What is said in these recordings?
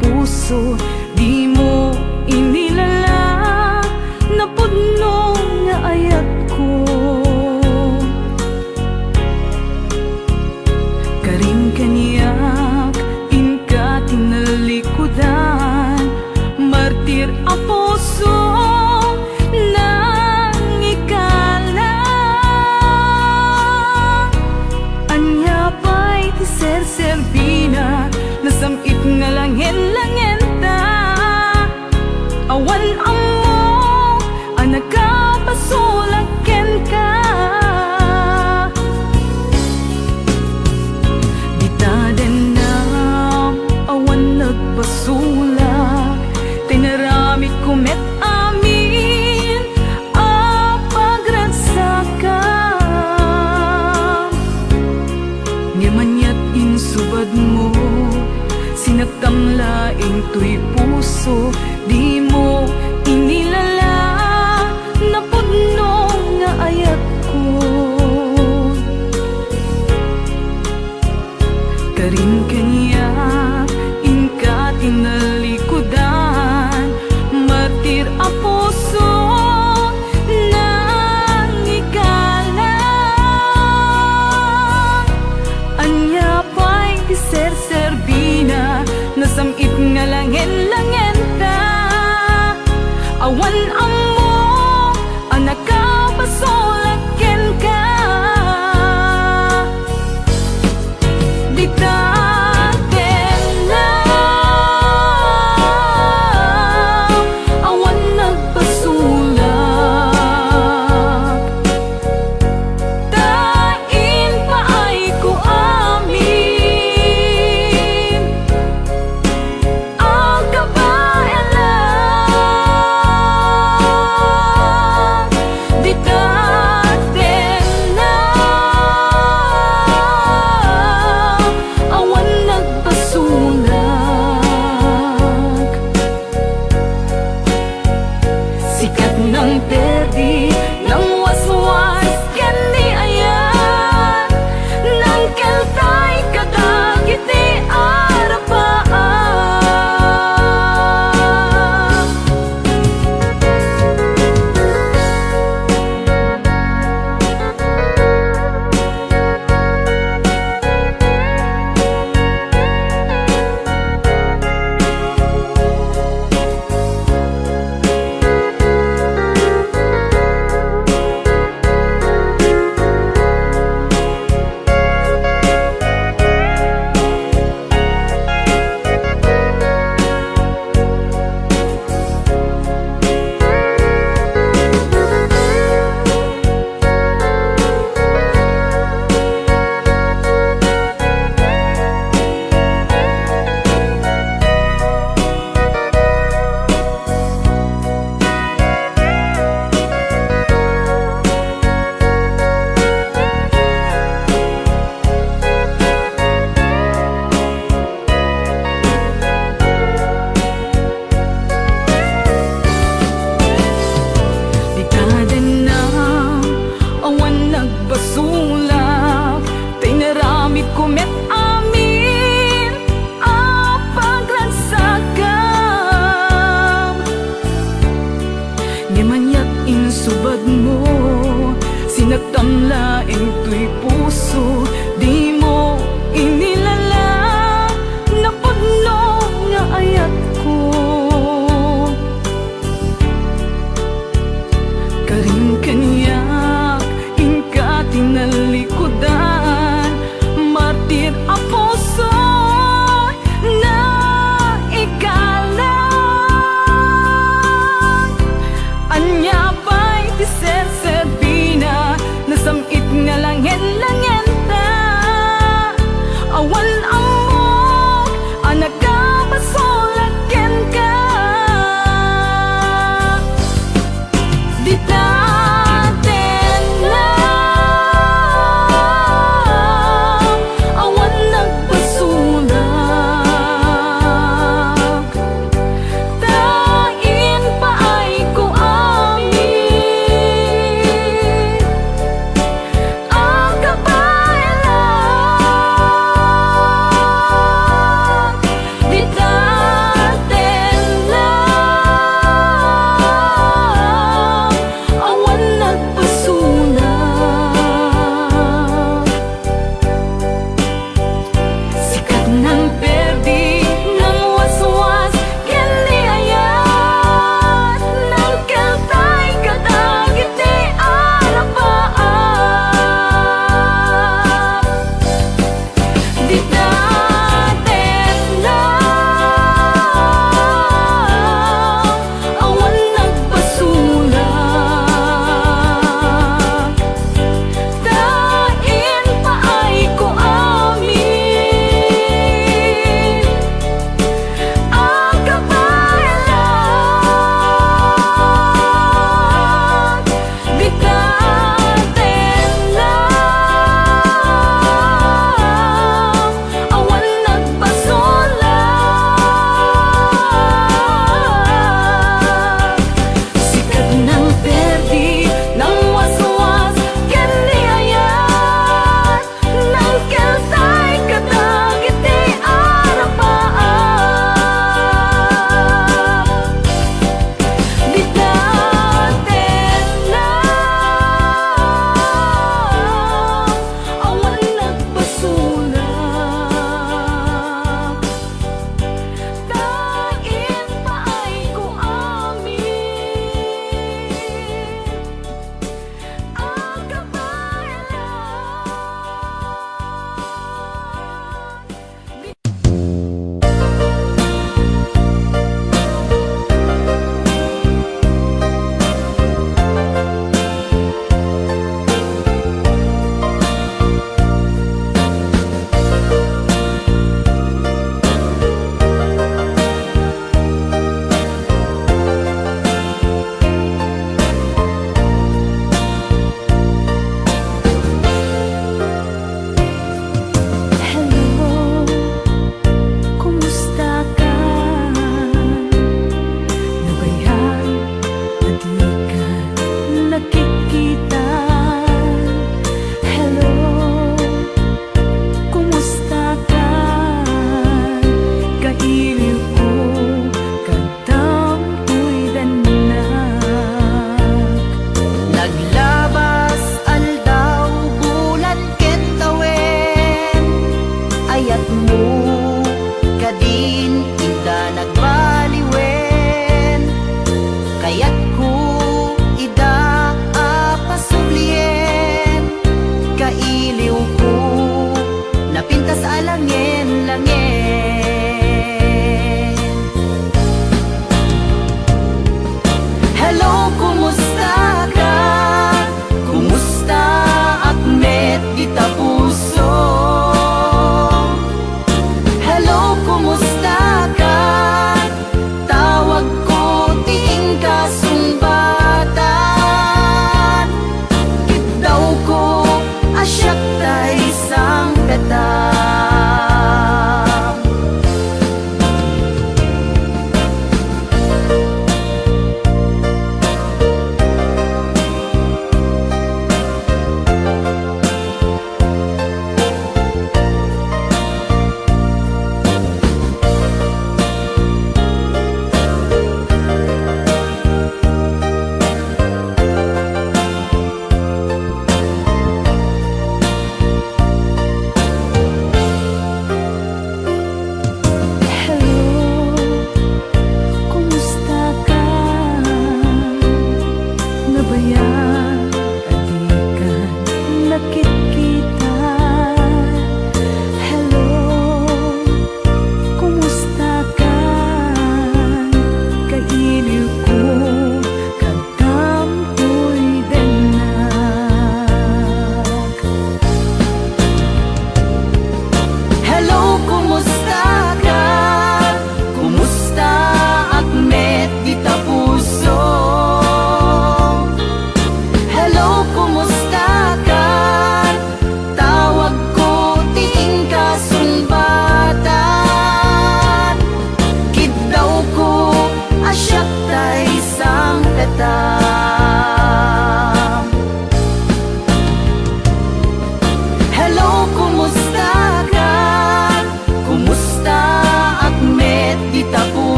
puso, di mo inilala na pudno nga ayat ko. Karim kaniyak inka tinalikudan, martir a puso nang ikala. Anya pa'y ti ser-serbina, nasamit nga langen-langen ta. Awan amo ang nagkapasulaken ka. Ditaden na awan nagpasulak, tinaramit kumet amin a pagragsakan. Ngamanyat insubad mo, sinaktam laing tuy puso, di mo inilala na pudno nga ayat ko. Karin kaniyak inka tinalikudan, martir a puso nang ikala. Anya pa'y ti ser-serbina, nasamit nga langen-langen ta. Awan amo ang nakapasulaken ka. Ditaden na awan nagpasulak, tain pa ay ko amin ang kabaelan.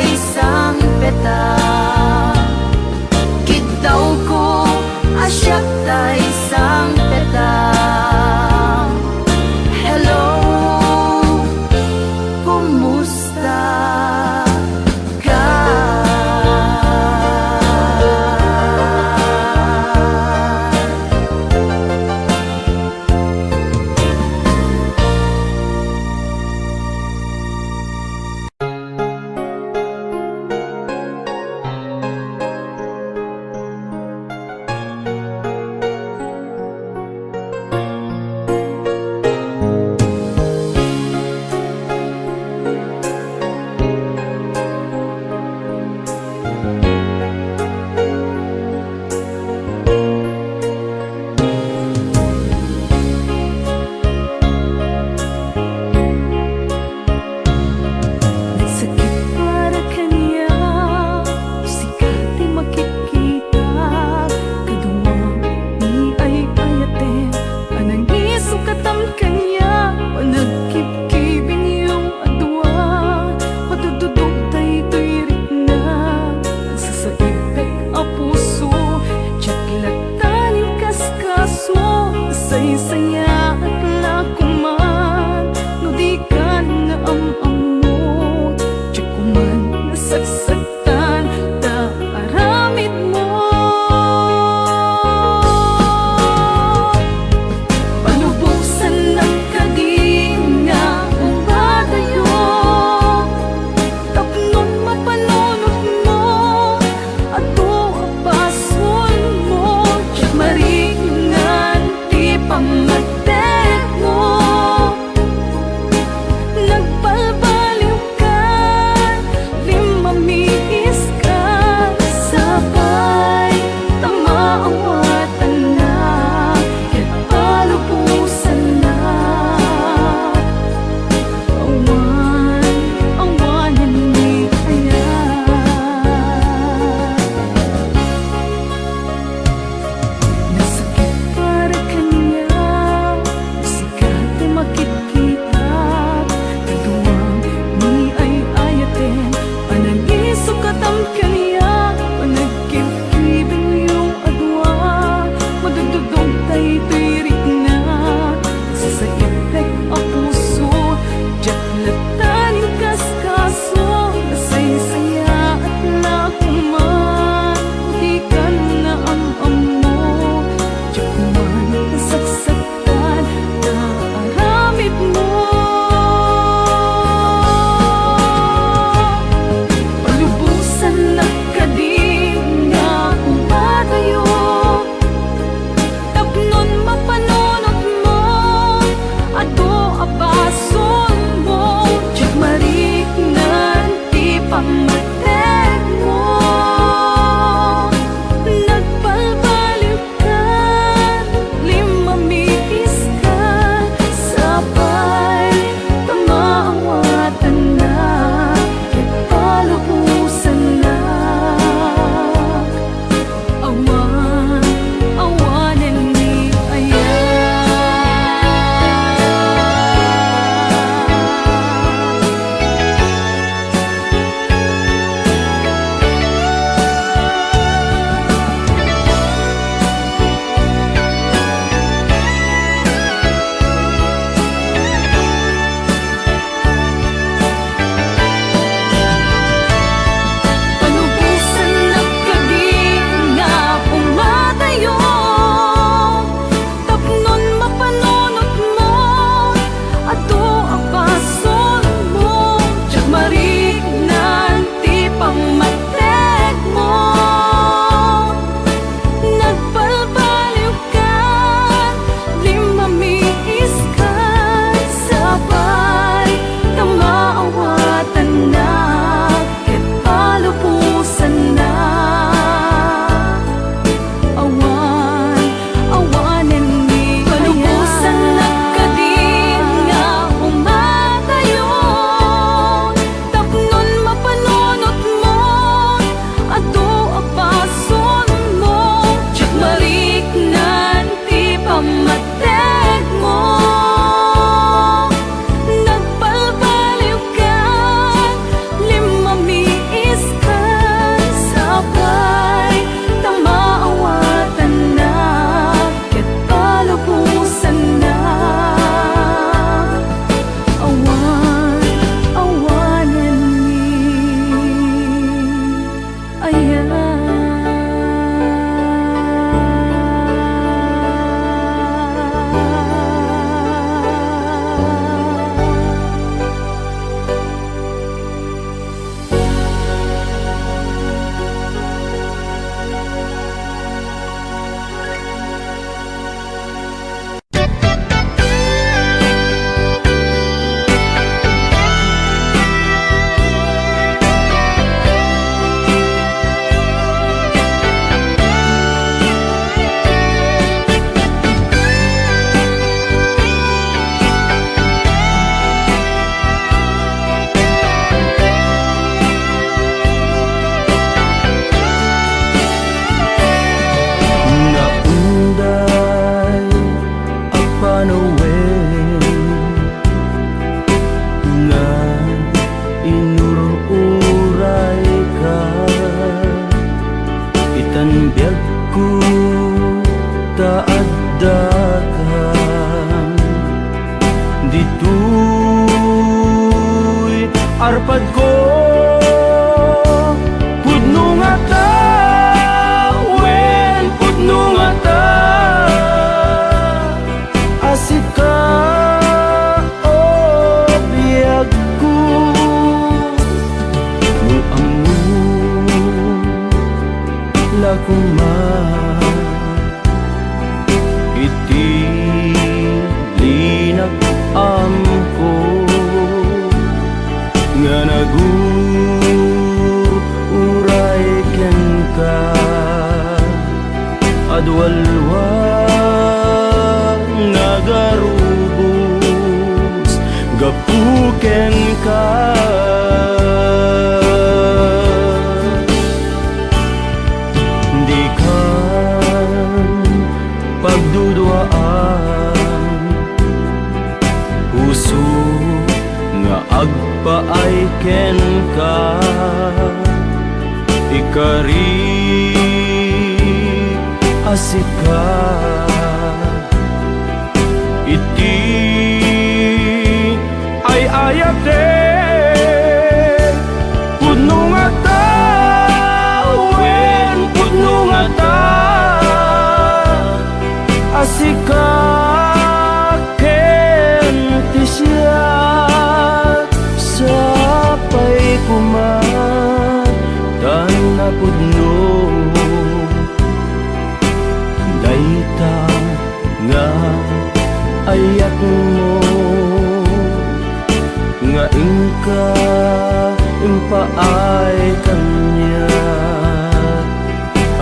isang peta. Kitaw ko asyak ta isang peta. Hello, kumusta ka? kuman iti linak amko nga naguray ken ka adwalwa nagarubos gapuken ka di kan pagduduaan puso nga agpaay ken ka ikari asika iti ay ayate pudno nga tawen pudno nga ta asika ken ti siya sapay kuman tan na pudno dayta nga ayak mo nga ingka impaay kanya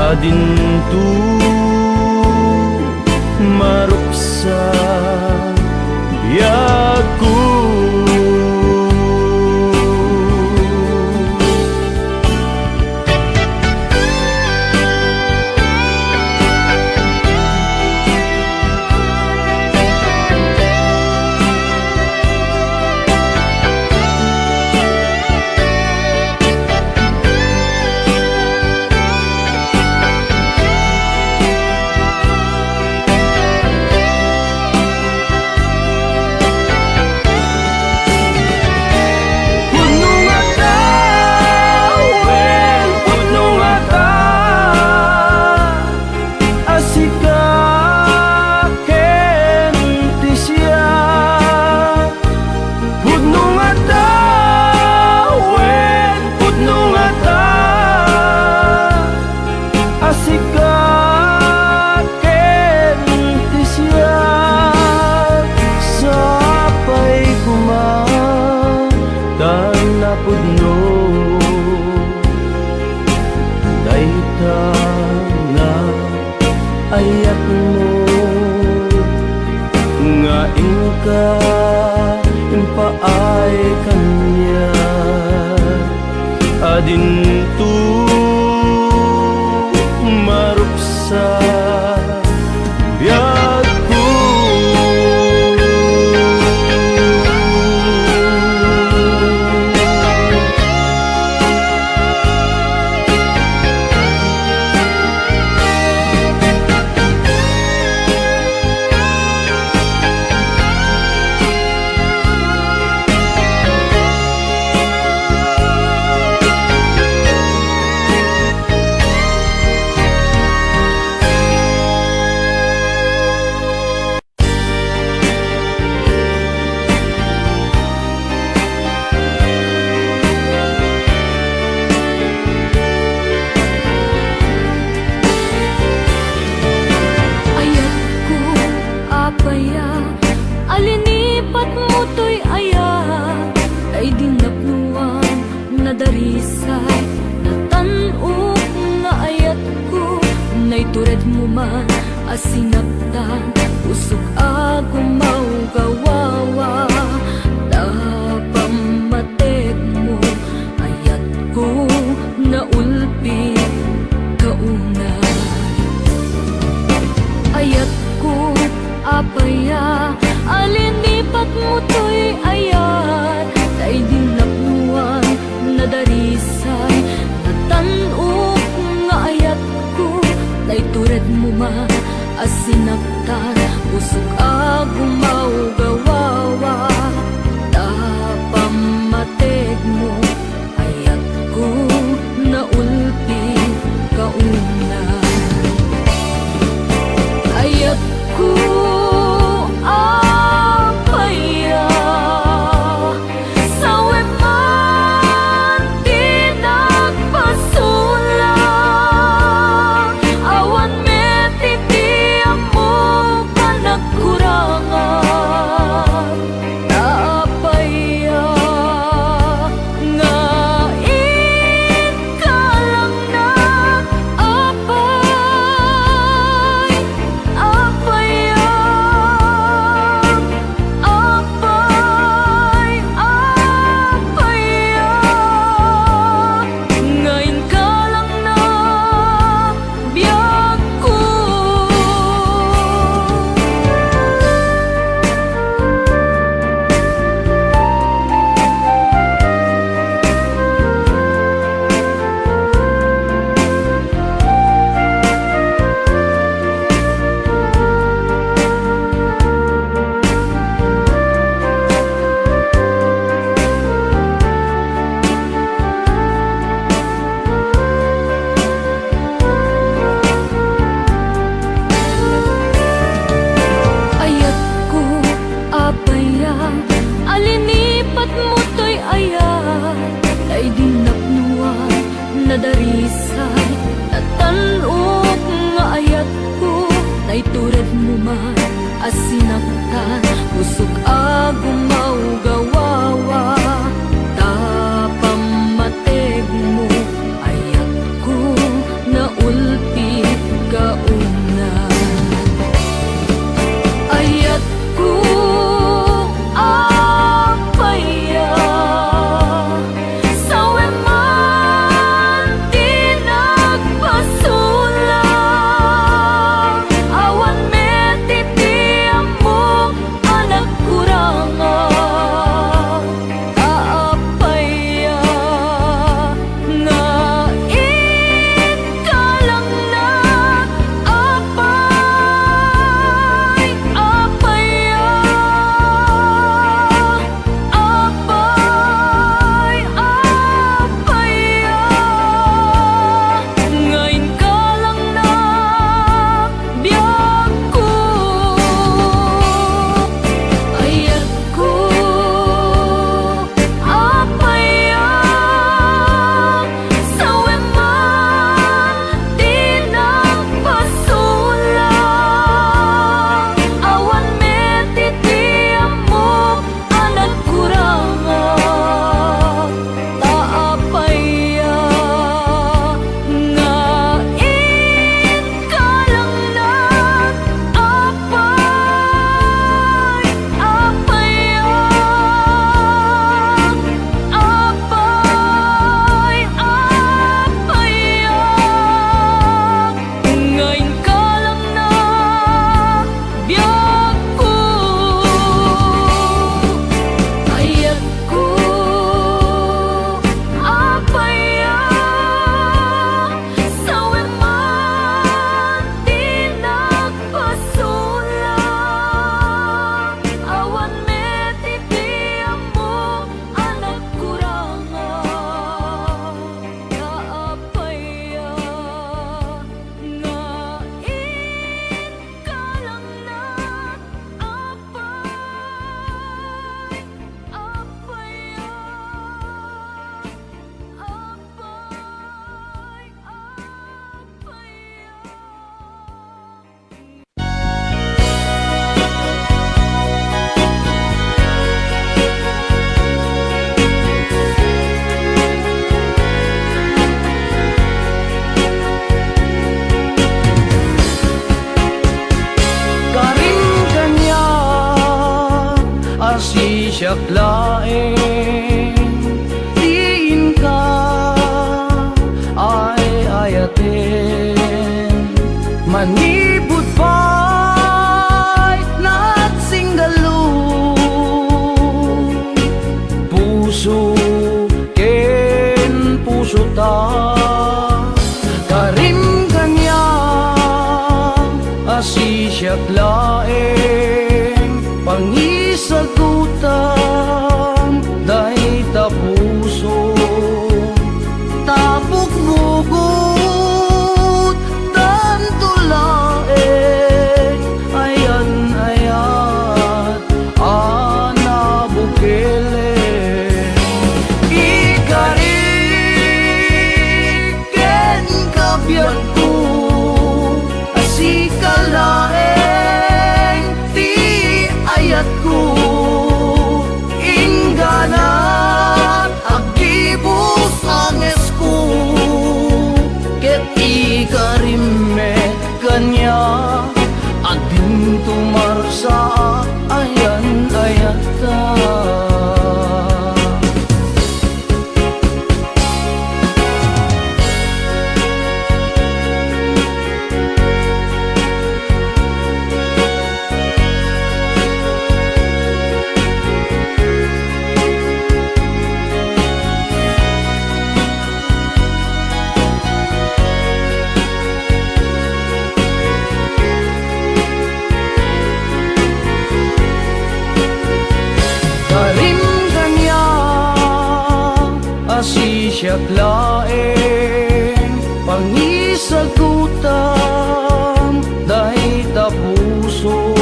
adintu maruksa biyaku pudno dayta nga ayak mo nga ingka impaay kanya adintu maruksa biyaku alinipat mo to'y aya ay dinapnuan na darisay natanup nga ayat ko nay tured mo man asinaptan usok agumaw gawawa tapamatek mo ayat ko na ulpi kauna ayat ko apaya alinipat mo to'y ayat ay dinapnuan na darisay natanup nga ayat ko nay tured mo man asinaptan usok agumaw gawawa tapamatek mo ayat ko na ulpi kauna ayat ko apaya sawe man di nagpasulang nadarisay tatanok nga ayat ko tay tured mo man asinaktan usog agong maugawawa tapamatig mo ayat ko na ulpi kauna ayat ko apaya sawe man di nagpasulang awan metitiam mo anak kurangan aapaya nga ikalang na apay apaya apay apaya ngayon ka lang na biyag ko ayat ko apaya sawe man di nagpasulang awan metitiam mo anak kurangan taapaya nga ikalang na apay apaya apay apaya ngayon ka lang na biyag ko ayat ko apaya sawe man di nagpasulang awan metitiam mo anak kurangan kaapaya nga ikalang na apay apaya apay apaya Karing kanya asisyak laeng diin ka ay ayaten manibut pa'y nagsinggalu puso ken puso ta karing kanya asisyak laeng pangisagutan dahi tapuso tapok bugot dan tulaeng ayan ayat anabukele ikariken kabiyan ko asikalaeng ti ayat ko ingganan agibus anges ko ket ikarimet kanya adin tumarsa ayan ayata asisyak laeng pangisagutan dahi tapuso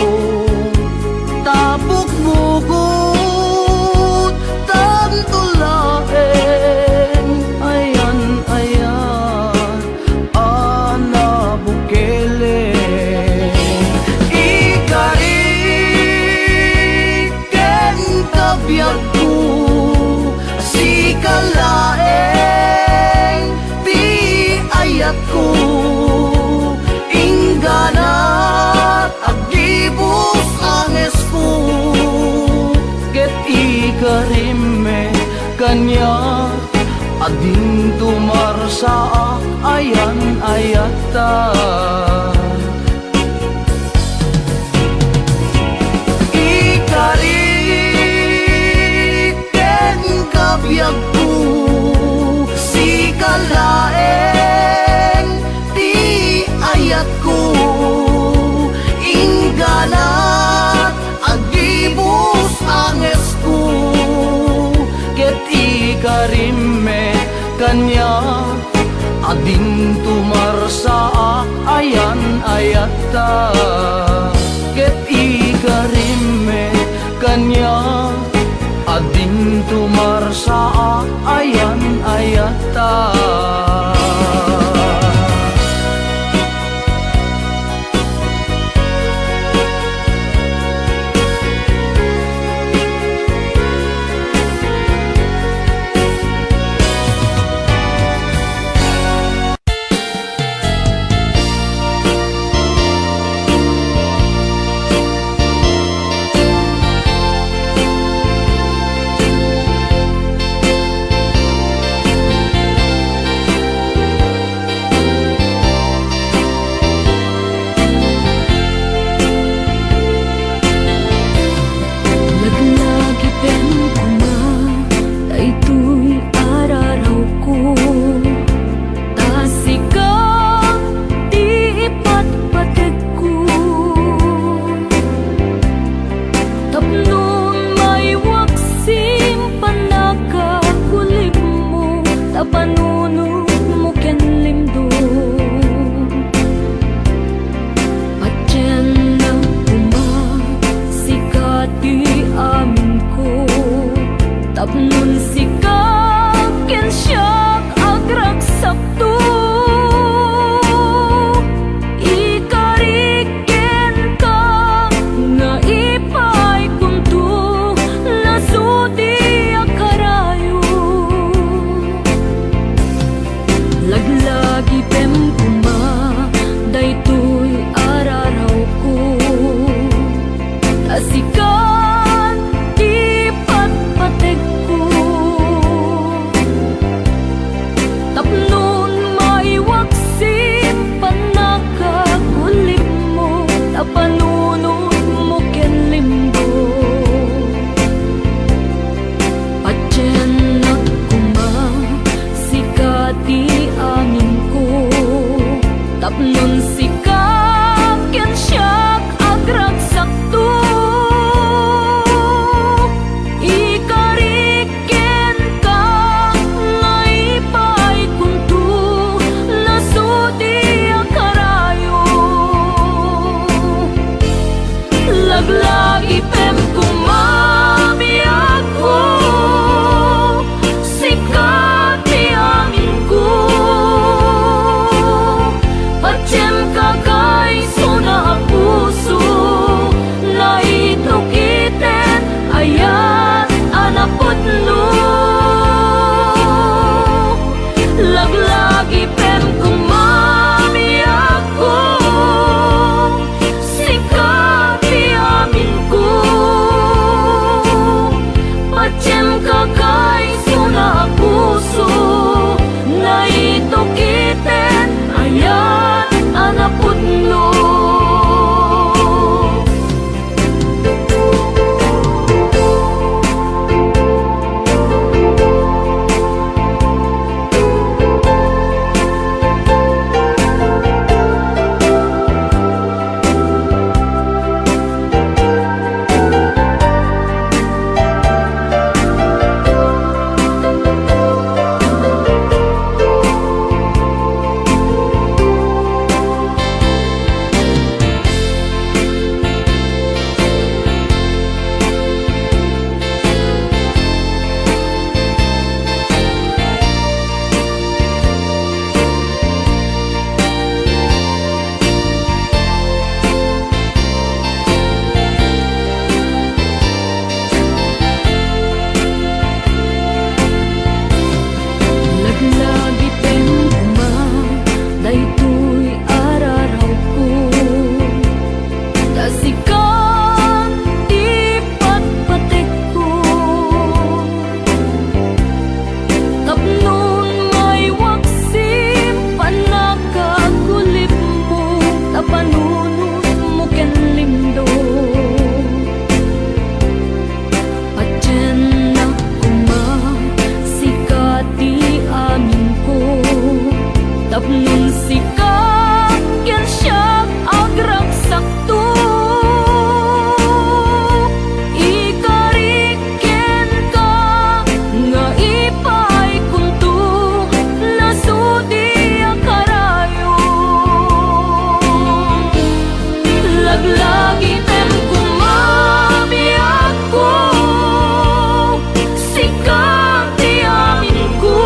tapok bugot tan tulaeng ayan ayan sa ayan ayata. Ikariken kabiyag ko si kalaeng ti ayat ko ingganat agibus anges ko ket ikarime kanya ading tumar sa ayan ayata ket ikarime kanya ading tumar sa ayan ayata. Tapanunod mo ken limdo Patyen na uma sikat di amin ko tapnon sikat ken siyak agragsak to ikariken ka nga ipay kunto nasudi akarayo laglagi pem kuma daytoy araraw ko asikan di patpateg ko tapnon maiwaksin panakakulim mo tapanunod mo ken limbo patyen na kuma sikati amin ko tapnon sikap ken siyak agragsak to ikariken ka nga ipay kunto nasudi akarayo laglagi pem kumamiyag ko sikat ti amin ko patyen ka tapnon sika ken siya agragsak ikariken ka nga ipay kunto nasudi akarayo laglagi tem kumami ako sikap di amin ko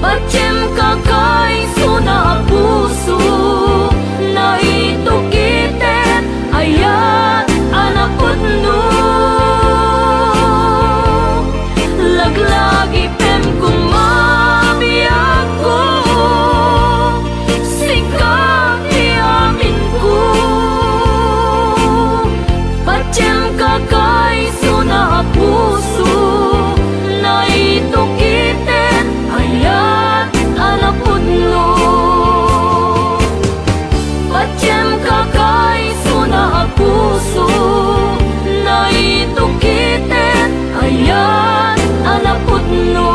pacem kakay suna puso na itukitet ayat anapot no laglagi pem kumami ako sikap di amin ko pacem kakay suna puso na itukitet ayat anapot no pacem kakay suna puso na itukitet ayat anapot no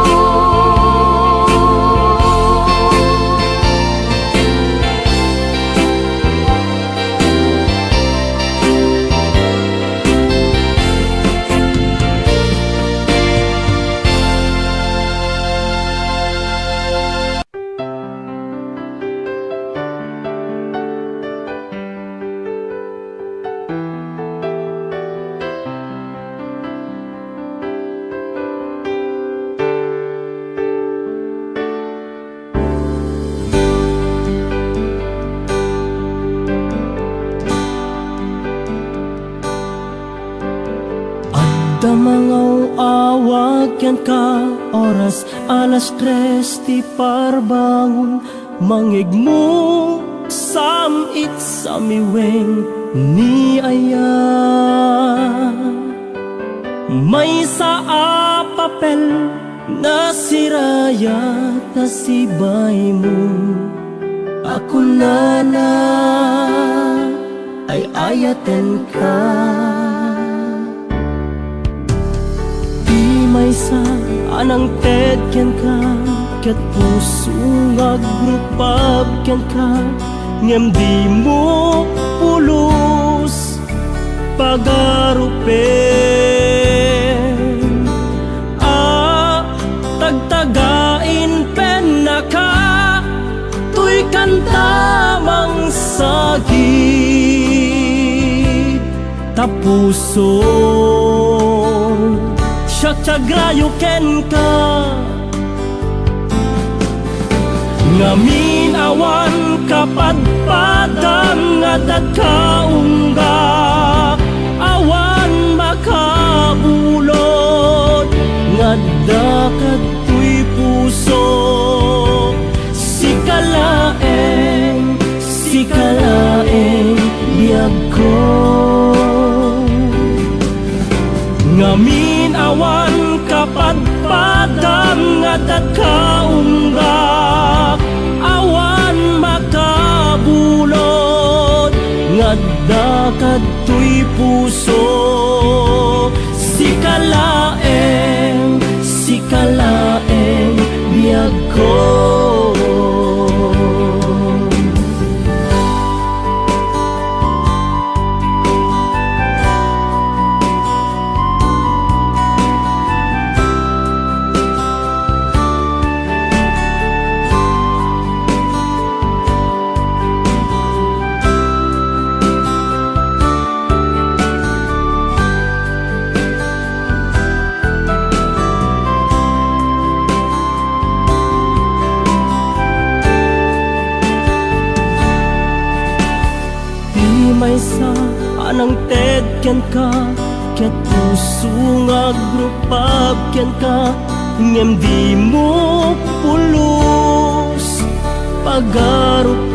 Damangaw awag yan ka oras alas 3 ti parbangon mangigmo samit sa miweng ni aya may sa papel na sirayat na sibay mo ako na ay ayaten ka may sa anang ted ken ka ket puso nga grupab ken ka ngem di mo pulos pagarupen tagtagain pen na ka tuy kantamang sagit tapuso Syagrayo ken ka ngamin awan kapadpadang ngadat kaunggak awan makabulod ngadakat tuy puso sikalaeng biyag ko ngamin awan kapadpadang ngadat kaunggak awan makabulod ngadakat tuy puso sikalaeng biyag ko may sa anang ted ken ka ket puso nga grupab ken ka ngem di mo pulos pagarupen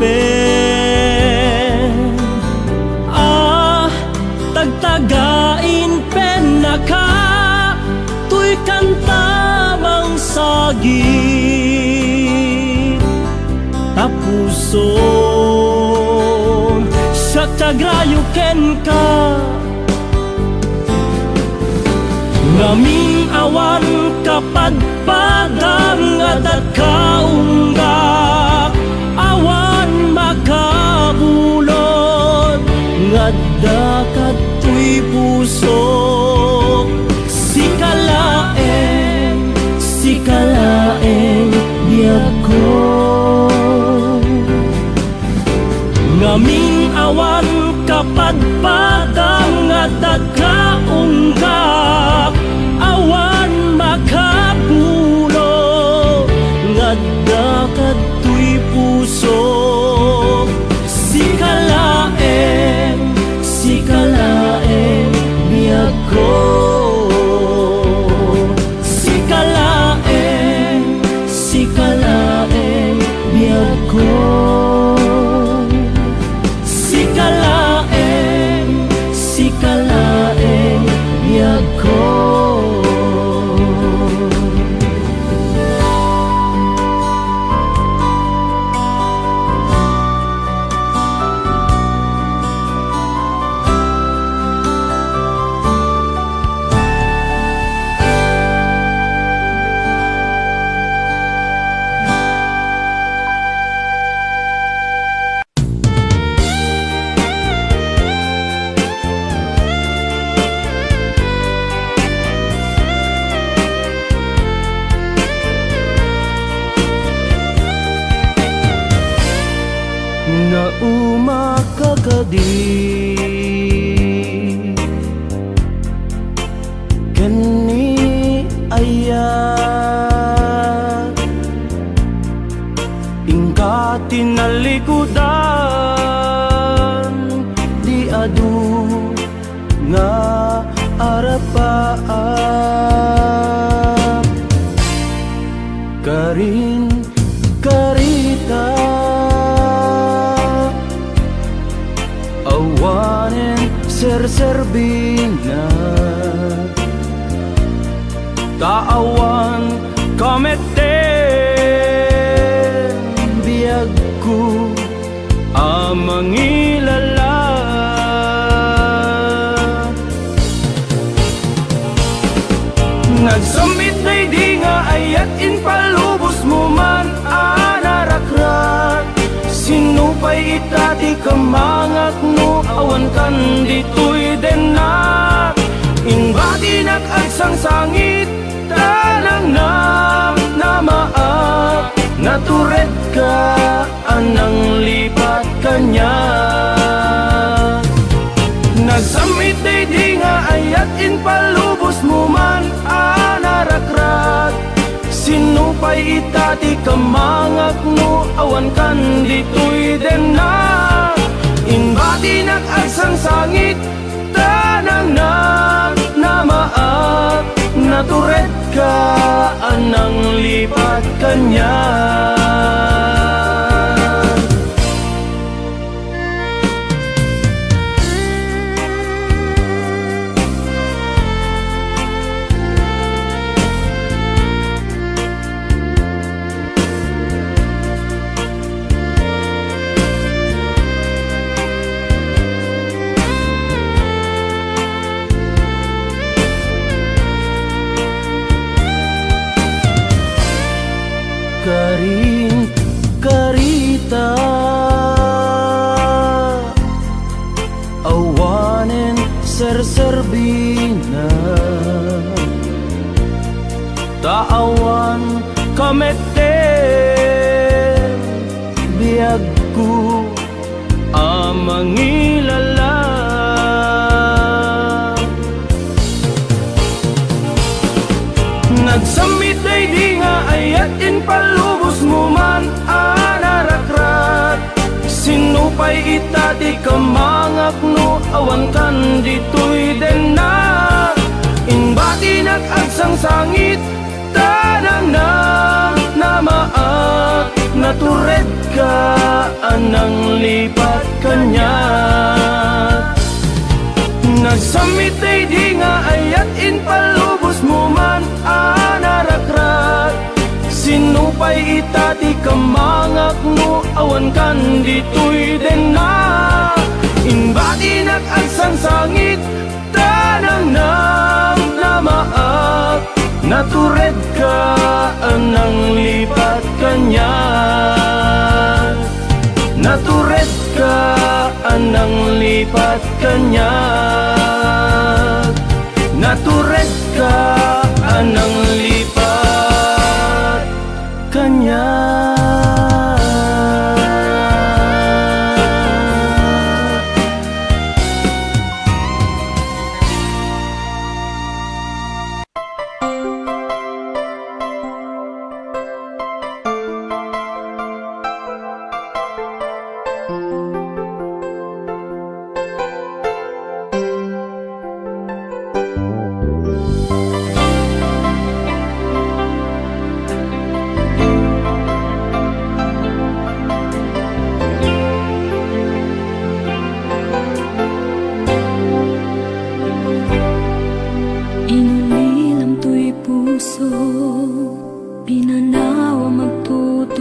tagtagain pen na ka tuy kantamang sagit tapuso Syagrayo ken ka ngamin awan kapadpadang ngadat ka Pagpatang at nagkaunggak awan makapulo ngadda kadtoy puso sikalaeng biyag ko sikalaeng biyag ko sikalaeng biyag ko. Na umakakadi kani aya ingka tinalikudan di adu nga arapaap karin karita awanen serserbina taawan kameten biyagku amangilala nagsambit na di nga ayat in palubos mo man anarakrat sinupay itati kamangak no awan kan ditoy denak inbati nag-agsang sangit tanang namaak natured ka anang lipat kanya nagsamit di nga ayat in palubos mo man anarakrat sinupay itati kamangak no awan kan ditoy denak inbati nag-agsang sangit tanang namaak natured ka anang lipat kanya. Karin karita awanen serserbina taawan kameten biyagku amangilala nagsamit di nga ayat in palubos mo man anarakrat sinupay itati kamangak no awan kan ditoy denak inbati nag-agsang sangit tanang namaak natured ka anang lipat kanya nagsamit di nga ayat in palubos mo man anarakrat sinupay itati kamangak no awan kan ditoy denak inbati nag-agsang sangit tanang namaak natured ka anang lipat kanya natured ka anang lipat kanya natured ka anang lipat kanya.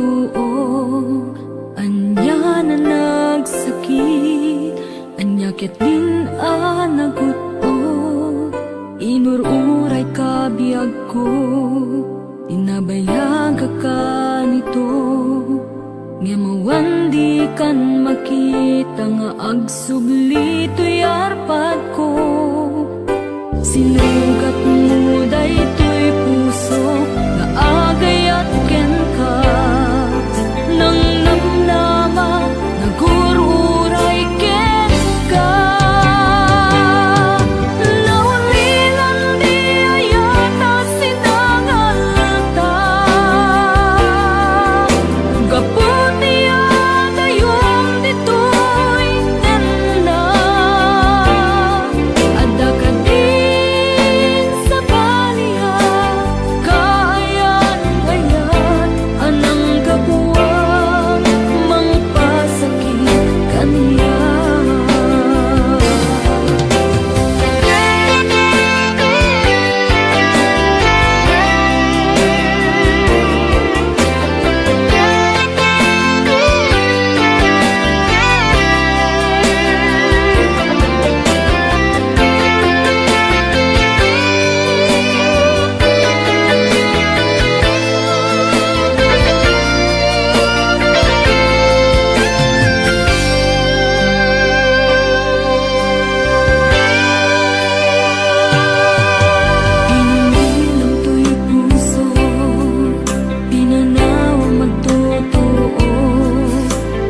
tuo, anya na nagsakit, anya ket din nagutot, inururay ka biyag ko, tinabayag ka nito, nga mawandi kan makita nga agsubli to'y arpad ko. Sinugat mo daytoy puso nga agayat ken ka, nang namnama nagururay ken ka. Naulilan di ayata sinangalta, gaputi adayom ditoy tenda, adda ka din sa baliya, kayan bayan anang kabuwang mangpasakit kaniya. Pinilang to'y puso, pinanawa magtotoo,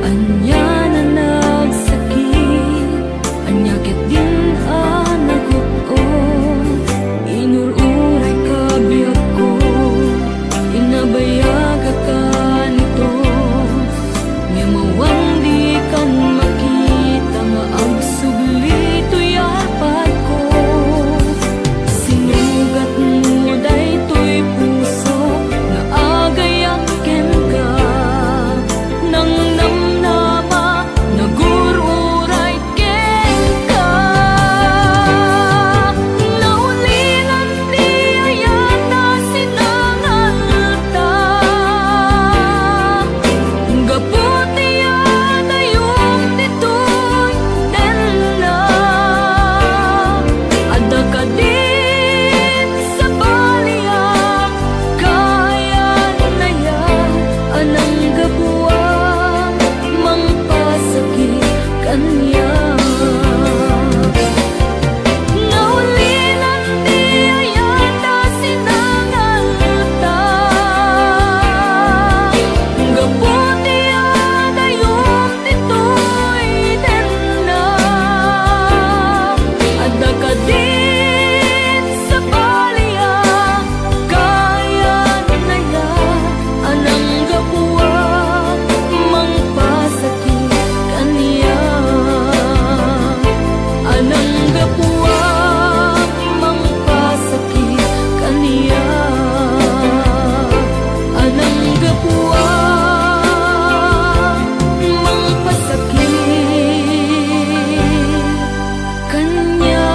anya na nagsakit, anya ket din nagutot, inururay ka biyag ko, inabayag ka nito, nga mawandi kan makita nga agsubli to'y arpad ko. Sinugat mo daytoy puso nga agayat ken ka, nang namnama nagururay ken ka. Naulilan di ayata sinangalta, gaputi adayom ditoy tenda, adda ka din sa baliya, kayan na yan anang gabuwang mangpasakit kaniya. Naulilan di ayata sinangalta, gaputi adayom ditoy tenda, adda ka din sa baliya, kayan na yan anang gabuwang mangpasakit kaniya, anang gabuwang mangpasakit kaniya, anang gabuwang mangpasakit kaniya.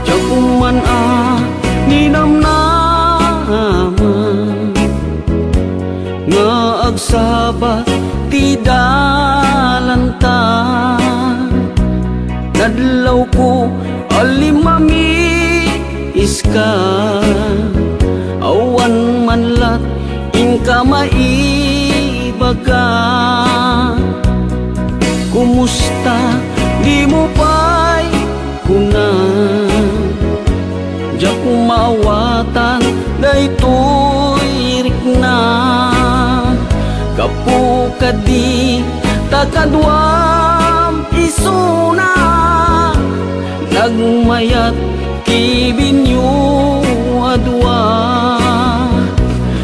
Jakuman ninamnaman nga agsabat ti dalanta, nadlaw ko alimami iska, awan manlat ingka maibaga. Kumusta di mo pa'y kunan, jak mawatan daytoy rik kadi takadwam isuna nagmayat kibinyo adwa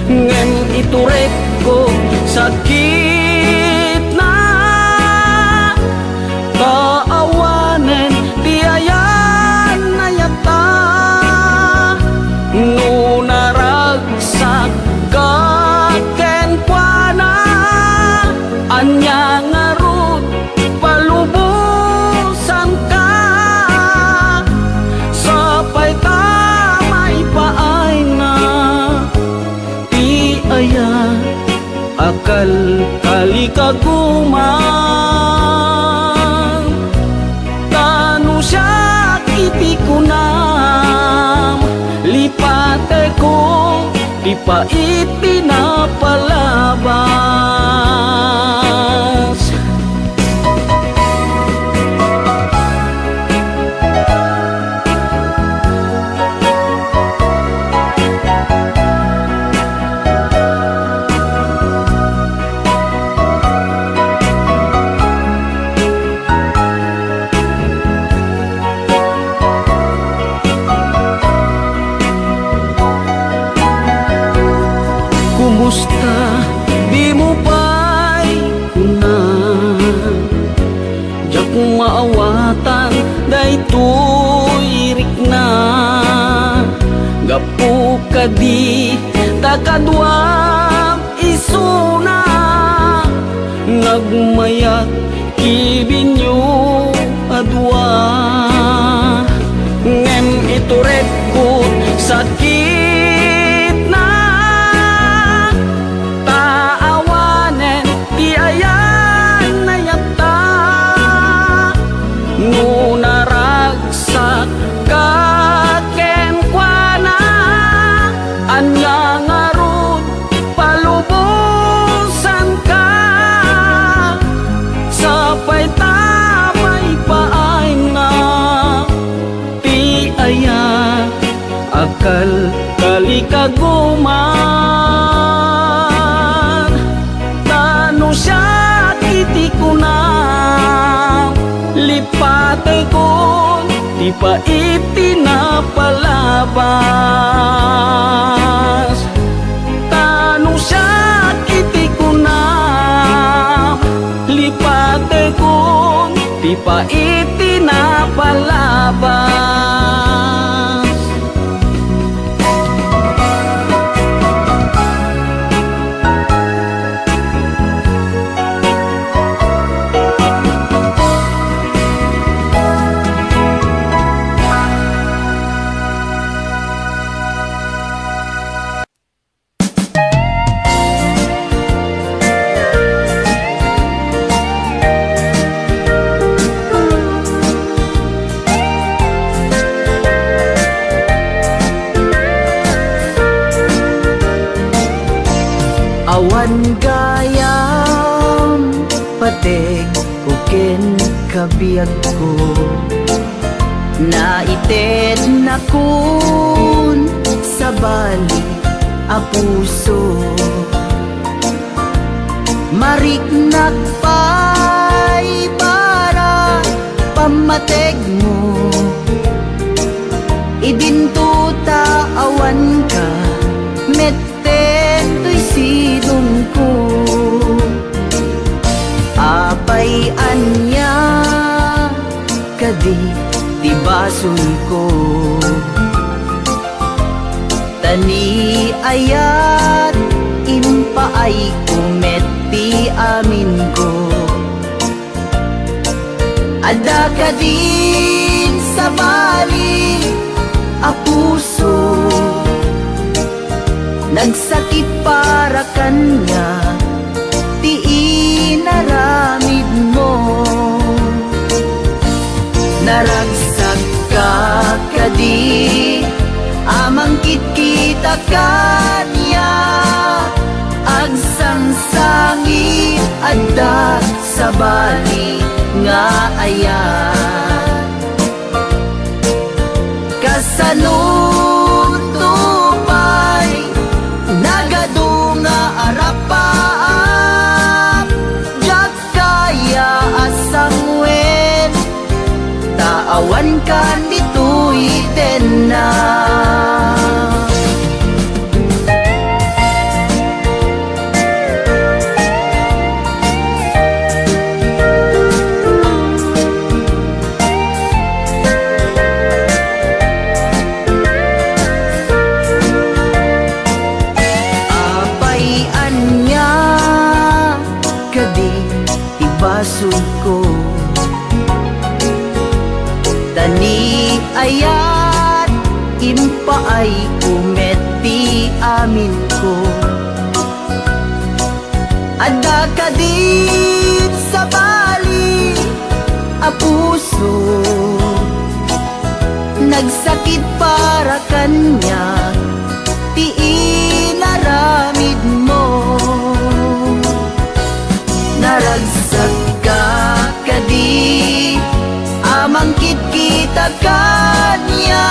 ngem iturek ko sakit na kaawanen tiayan na yata nunaragsak kaken kuana anya ngarut palubusan ka sapay tamay paay na ti aya akal kali kagumang tanu siya itikunam lipate ko di paiti na palabas kumusta di mo pa'y kunan jak maawatan daytoy rikna gapu kadi takadwam isuna nagmayat kibinyo adwa ngem ituret ko sakit na taawanen ti ayan na yata nunaragsak kaken kuana anya ngarut palubusan ka sapay tamay paay na ti aya akal kali kaguman tanu siya itikunam lipate ko di paiti na palabas tanu siya itikunam lipate ko di paiti na palabas awan gayam patek kuken kabiyag ko naited na kun sa bali a puso mariknak pa'y para pamateg mo idintuta awan ka to'y sidong ko apay anya kadi tibason ko tani ayat impaay kumeti amin ko ada kadin sa bali a puso nagsakit para kanya ti inaramid mo naragsak ka kadi amangkit kita kanya agsangsangit adda sa bali nga ayan kasanod tupay nagadunga arapaap basog ko. Tani ayat impaay umeti amin ko. Ada kadit sa bali a puso, nagsakit para kanya, ti inaramid mo. Naragsak ka kadi amangkit kita kanya,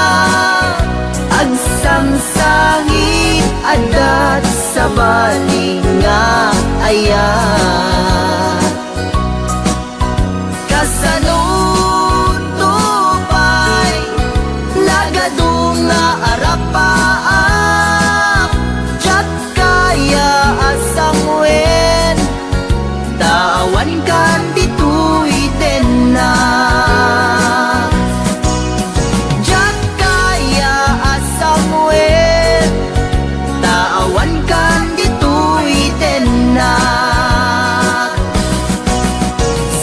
agsangsangit adat sa bali nga ayat. Kasanod tupay lagadong nga arapaak, tiyak kaya asang wen tawan kan dito'y na. Tiyak kaya asang wen tawan kan dito'y na.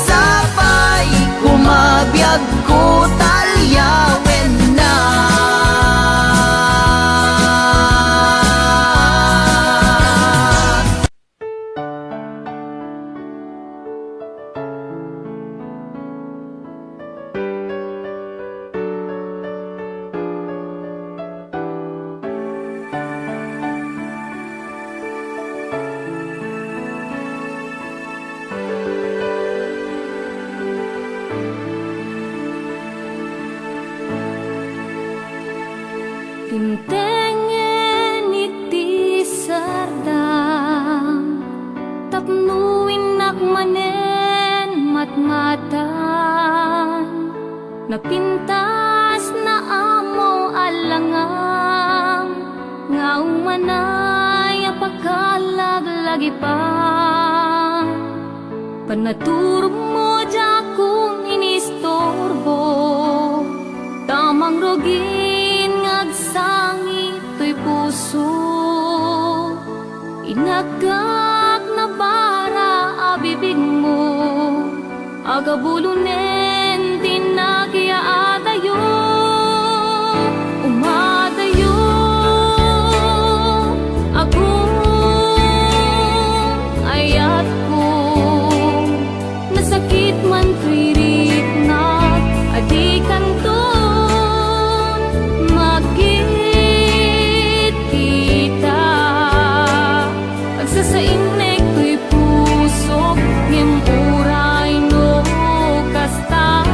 Sabay kumabiyag ko talyawen na. Tintengen iti sardam, tapnuin nakmanen matmatan, napintas na amo alangam, nga umanay apakalag-lagi pa. Panaturo mo dya kung inistorbo, tamang rogin ngagsangit to'y puso. Inagak na bara abibig mo, agabulunen tinagya adayo. Umadayo ako ayat ko, nasakit man tririt na adikan to. Magkit kita sa inek ko'y puso, ngem uray no kasta.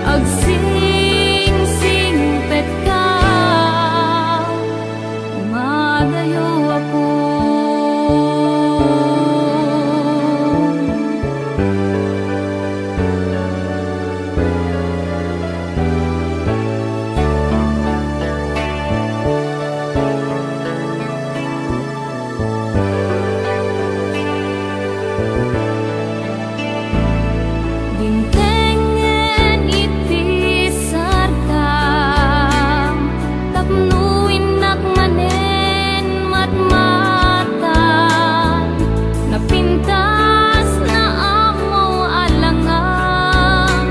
Agsing-singpet ka, umadayo ako. Dintengen iti sardam, tapnuin nakmanen matmatan, napintas na amo alangam,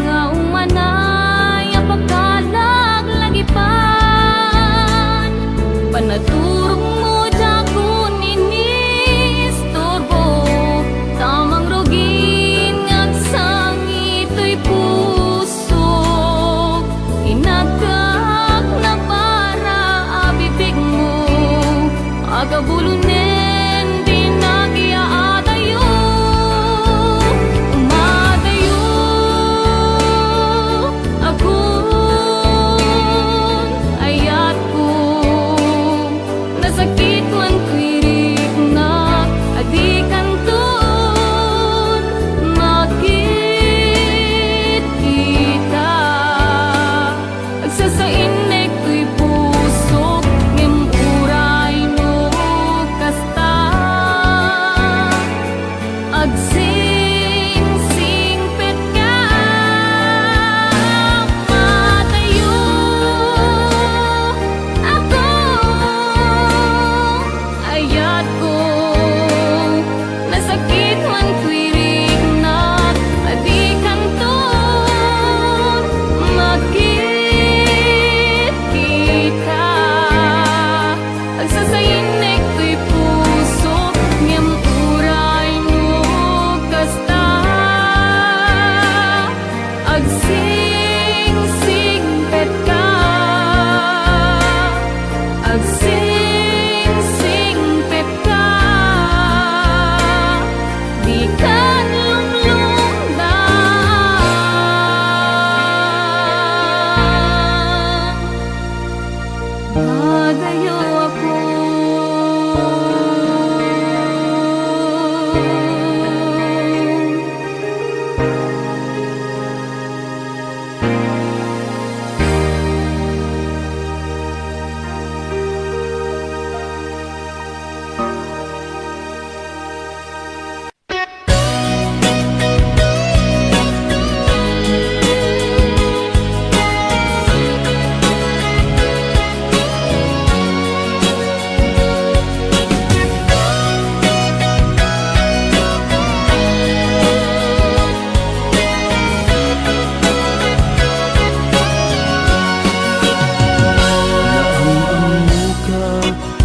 nga umanay apakalag-lagi pan. Panaturong mo dya kung inistorbo, tamang rogin ngagsangit to'y puso. Inagak na para abibig mo, agabulunen tinagya adayo. Umadayo ako ayat ko, nasakit man kwirik na adikan ton. Makit kita agsasainek ko'y puso, ngem uray no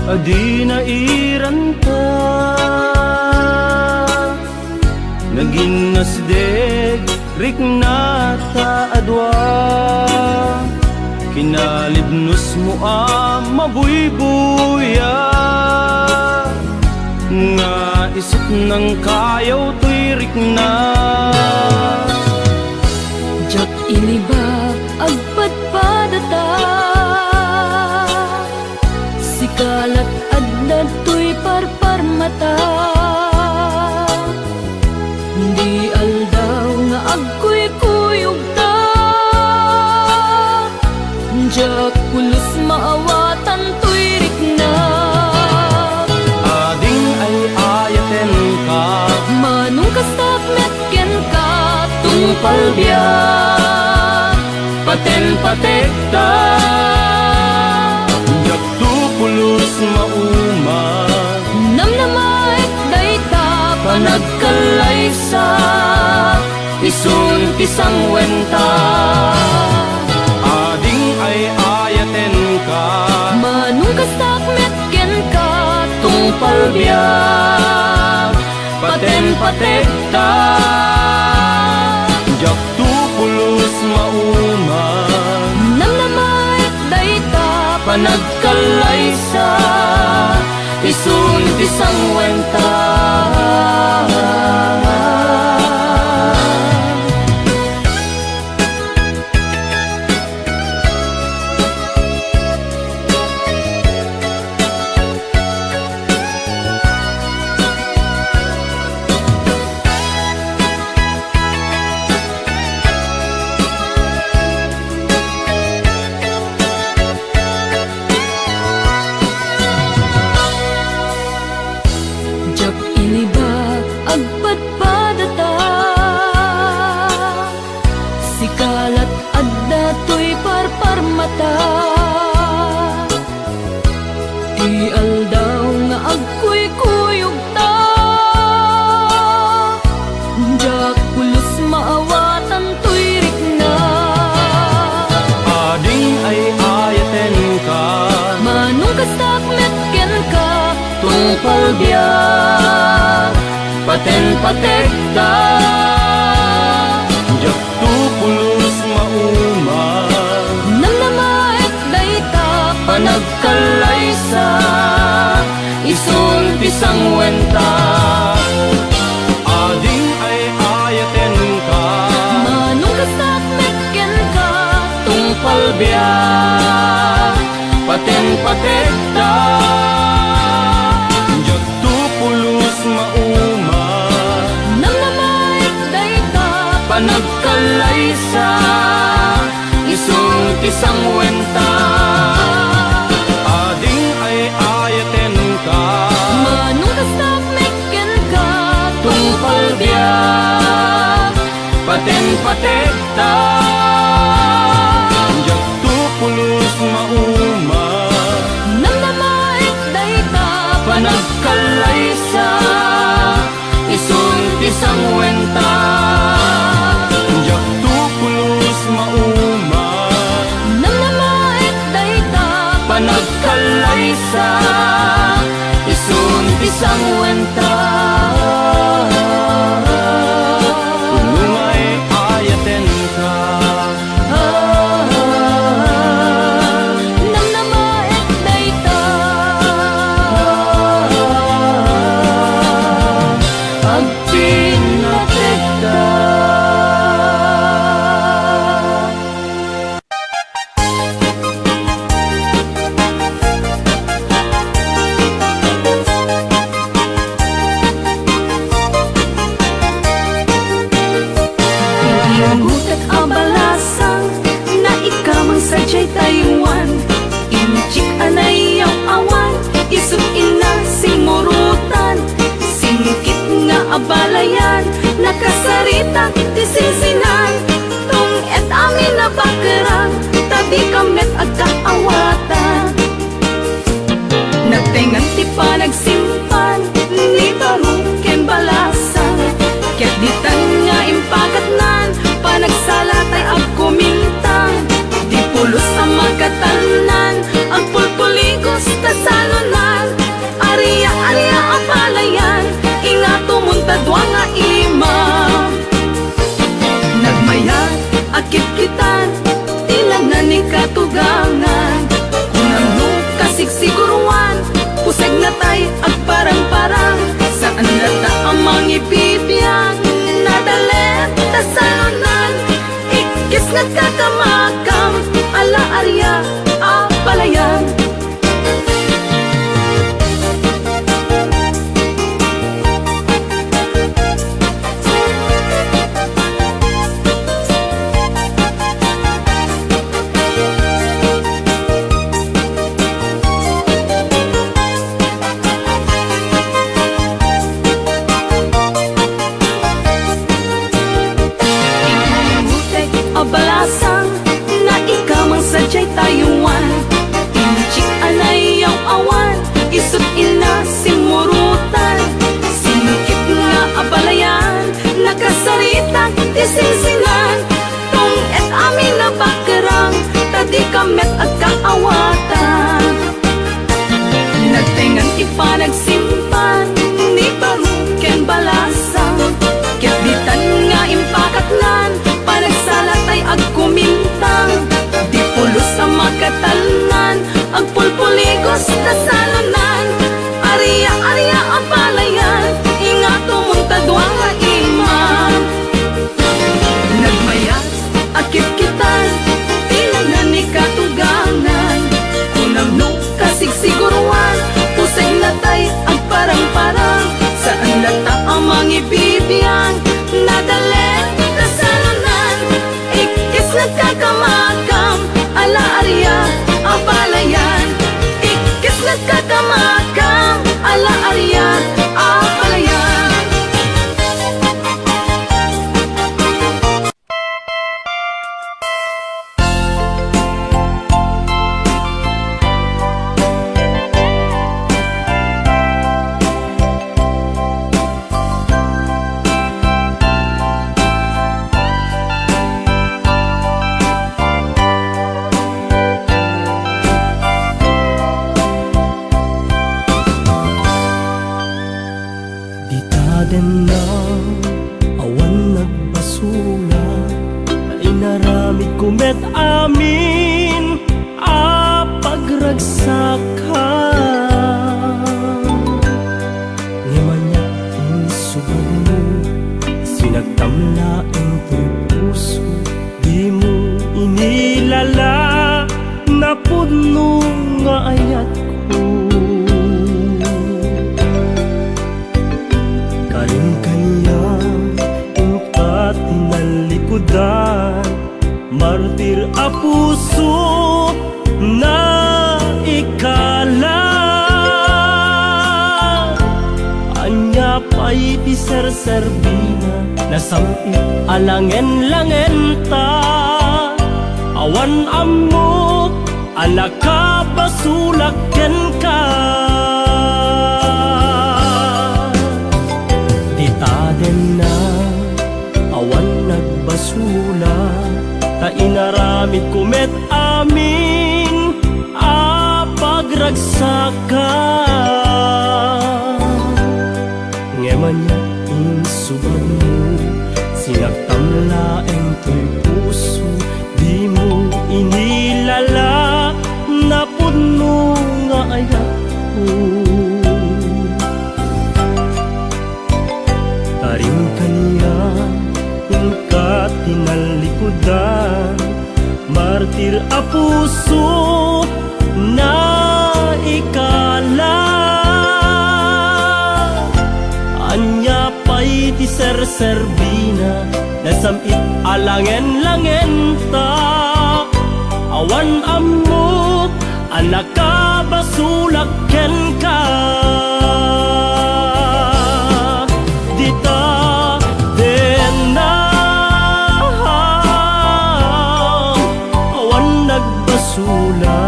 adi nairanta, naging nasdeg rik nata adwa, kinalibnos mo mabuybuya, nga isip ng kayaw to'y rik na. Jak iniba agpadpadata, sikalat adda to'y parparmata, hindi aldaw nga agkuy-kuyog ta, jak pulos maawatan to'y rik na. Ading ay ayaten ka, Manong kastak metken ka, tungpal biyak, paten-patekta, jak tupulos mauma, namnamaik dayta, panagkalaysa, isun pisang wenta. Ading ay ayaten ka, Manong kastak metken ka, tungpal biyak, paten-patekta, jak tupulos mauma, namnamaik dayta, panagkalaysa, isun pisang wenta. jak iniba agpadpadata, sikalat adda to'y parparmata, di aldaw nga agkuy-kuyog ta, jak pulos maawatan to'y rik na. Ading ay ayaten ka, Manong kastak metken ka, tungpal biyak, paten-patekta, jak tupulos mauma, namnamaik dayta, panagkalaysa, isun pisang wenta. Ading ay ayaten ka, Manong kastak metken ka, tungpal biyak, paten-patekta, jak tupulos mauma, namnamaik dayta, panagkalaysa, isun pisang wenta. Ading ay ayaten ka, Manong kastak metken ka, tungpal biyak, paten-patekta, jak tupulos mauma, namnamaik dayta, panagkalaysa, isun pisang wenta. Jak tupulos mauma, namnamaik dayta, panagkalaysa, isun pisang wenta. Tulungay ayaten ka, namnamaik dayta, pa'y ti serserbina nasamit alangen-langen ta awan amok alaka basulaken ka ditaden na awan nagbasula ta inaramid kumet amin pagragsaka ngeman niya insubad mo sinagtamlaeng to'y puso di mo inilala na puno nga ayak ko tarim kaniya ingka tinalikudan martir a puso na ikala anya pa'y ti serserbina nasamit alangen-langen ta awan amok alaka basulaken ka dita den na awan nagbasula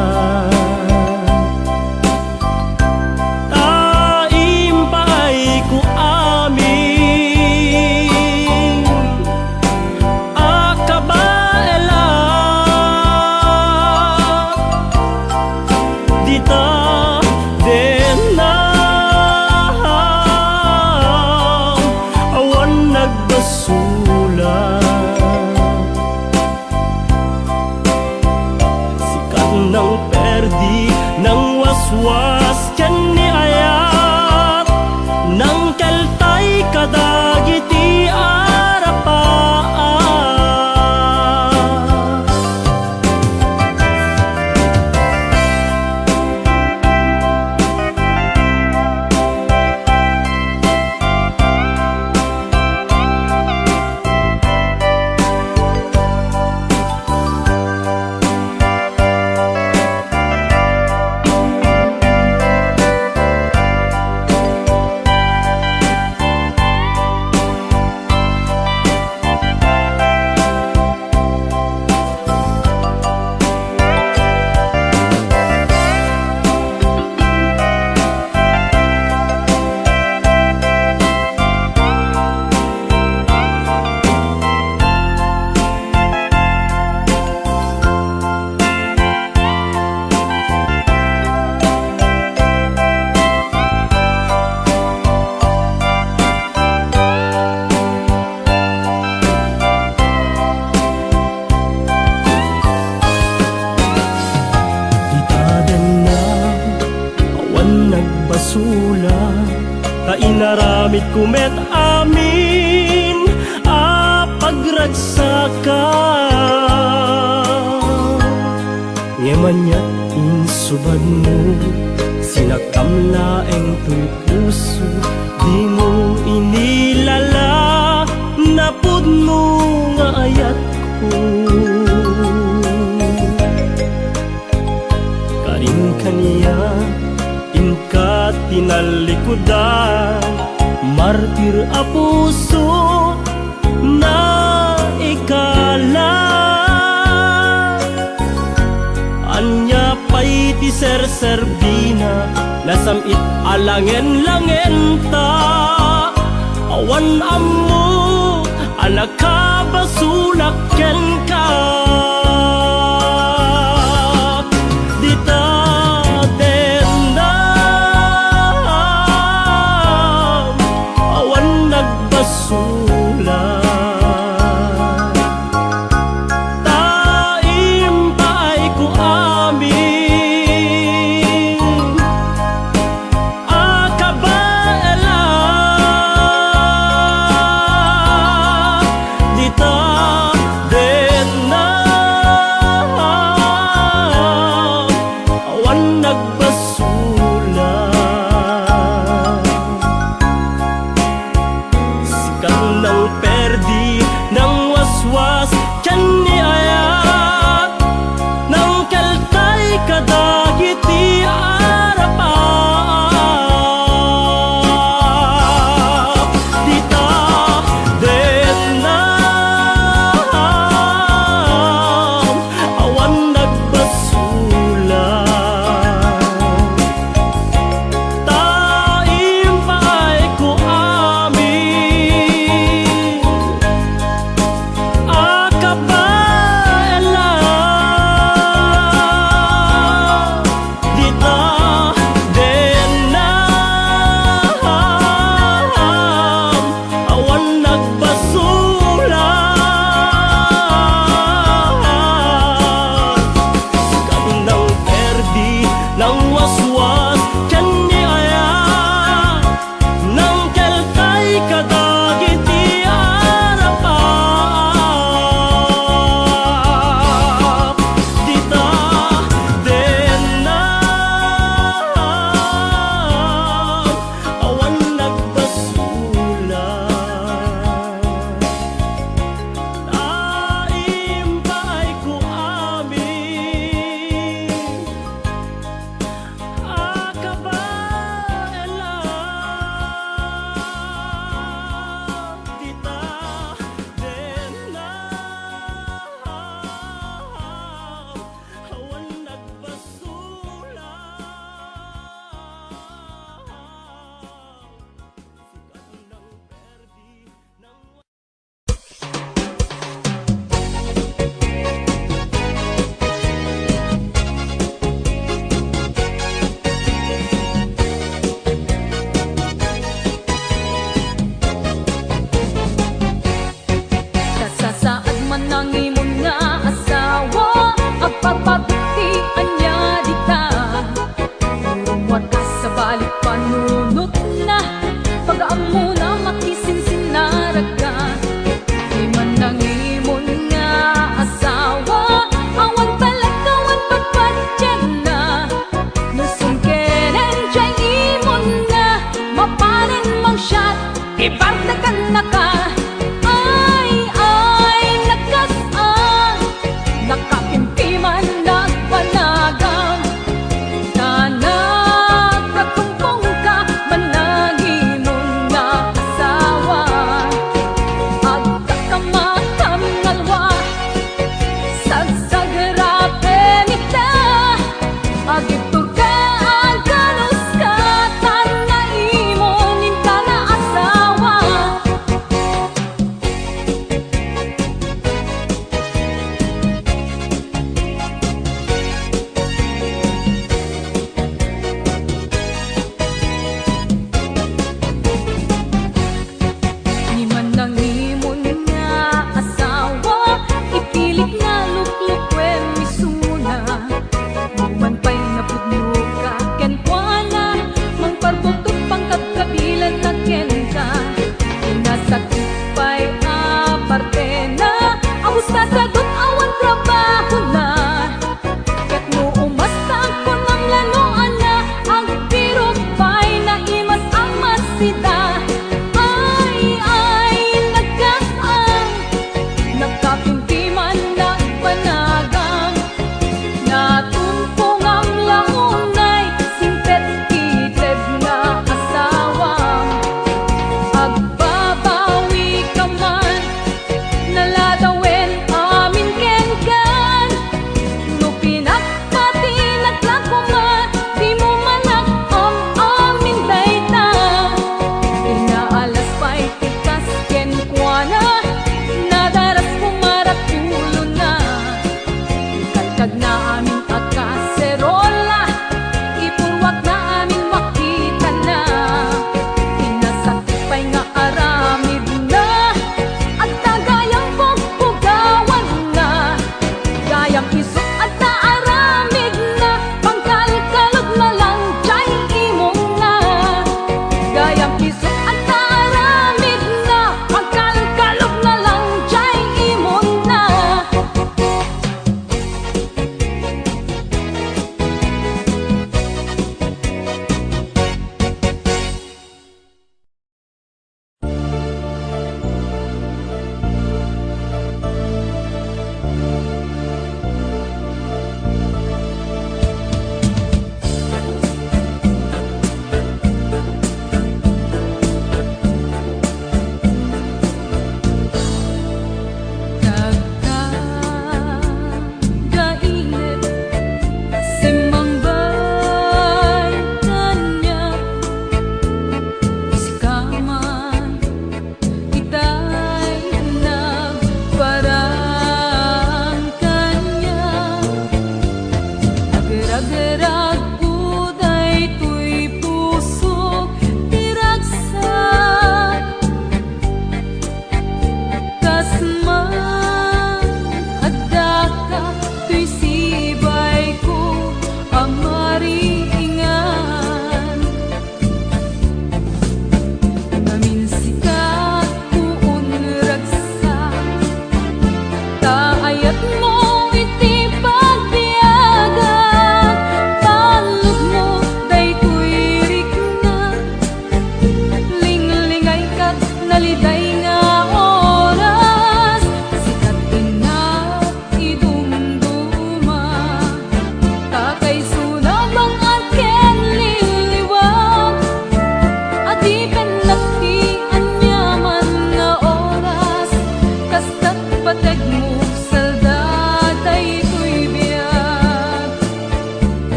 nang perdi nang waswas ken ni ayat nang keltay kadagiti arapaan nagbasula ta inaramid kumet amin pagragsaka ngeman niya insubad mo sinagtamlaeng to'y puso di mo inilala na pudno nga ayat ko karin kaniya ingka tinalikudan martir a puso na ikala anya pa'y ti serserbina nasamit alangen-langen ta awan ammo alaka basulaken ka dita basula taim pa'y ko amin akabaela dita den na Ibardakan na ka, ay nagkasaan, nakapimpiman nagpanagang, na nagkakumpong ka, managi mong naasawa. Agkakamaham ngalwa, sagsagarape nita, agito ka agkanus ka, tanaimon ka na asawa.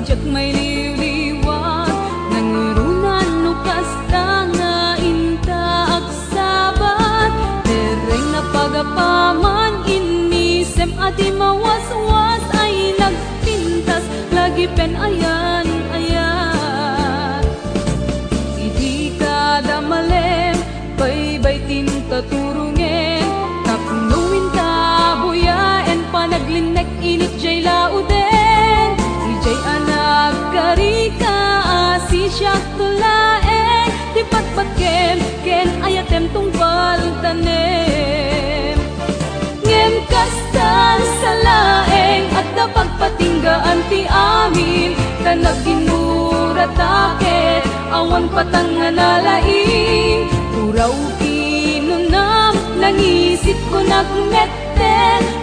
jak may liwliwat nangurunan no kasta nga inta agsabat dereng na pagapaman inisem ati mawaswas ay nagpintas lagi pen ayan ayan idi kada malem baybay tinta turungen tapnuin ka buyaen panaglinek init jay lauden ijay anak karika asi siya tulaeng di patpatkem ken ayatem tungpal tanem ngem kastan sa laeng at napagpatinggaan ti amin kanag ginuratake awan patangan nalaing uraw kinunam nangisit ko nagmette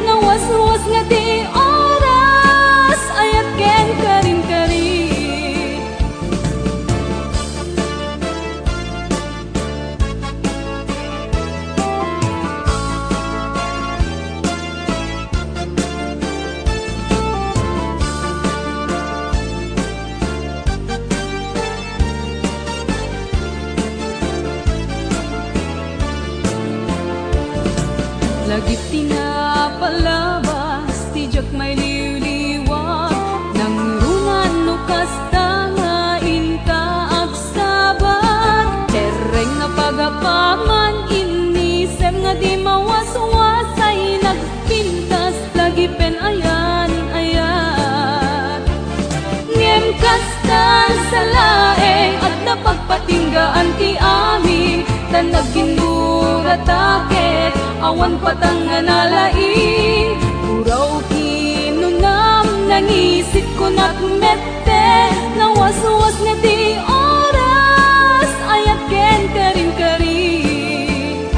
nawaswas nga di oras ayat ken karin-karin lagi pinapalabas ti jak may liwliwat nangrungan no kasta nga inta agsabat tereng na pagapaman inisem nga di mawaswasay nagpintas lagi pen ayan ayan ngem kastan sa laeng at napagpatinggaan ti amin tanag ginuratake awan patangan nalaing uraw kinunam nangisit ko nakmette nawaswas nga di oras ayat ken karin-karin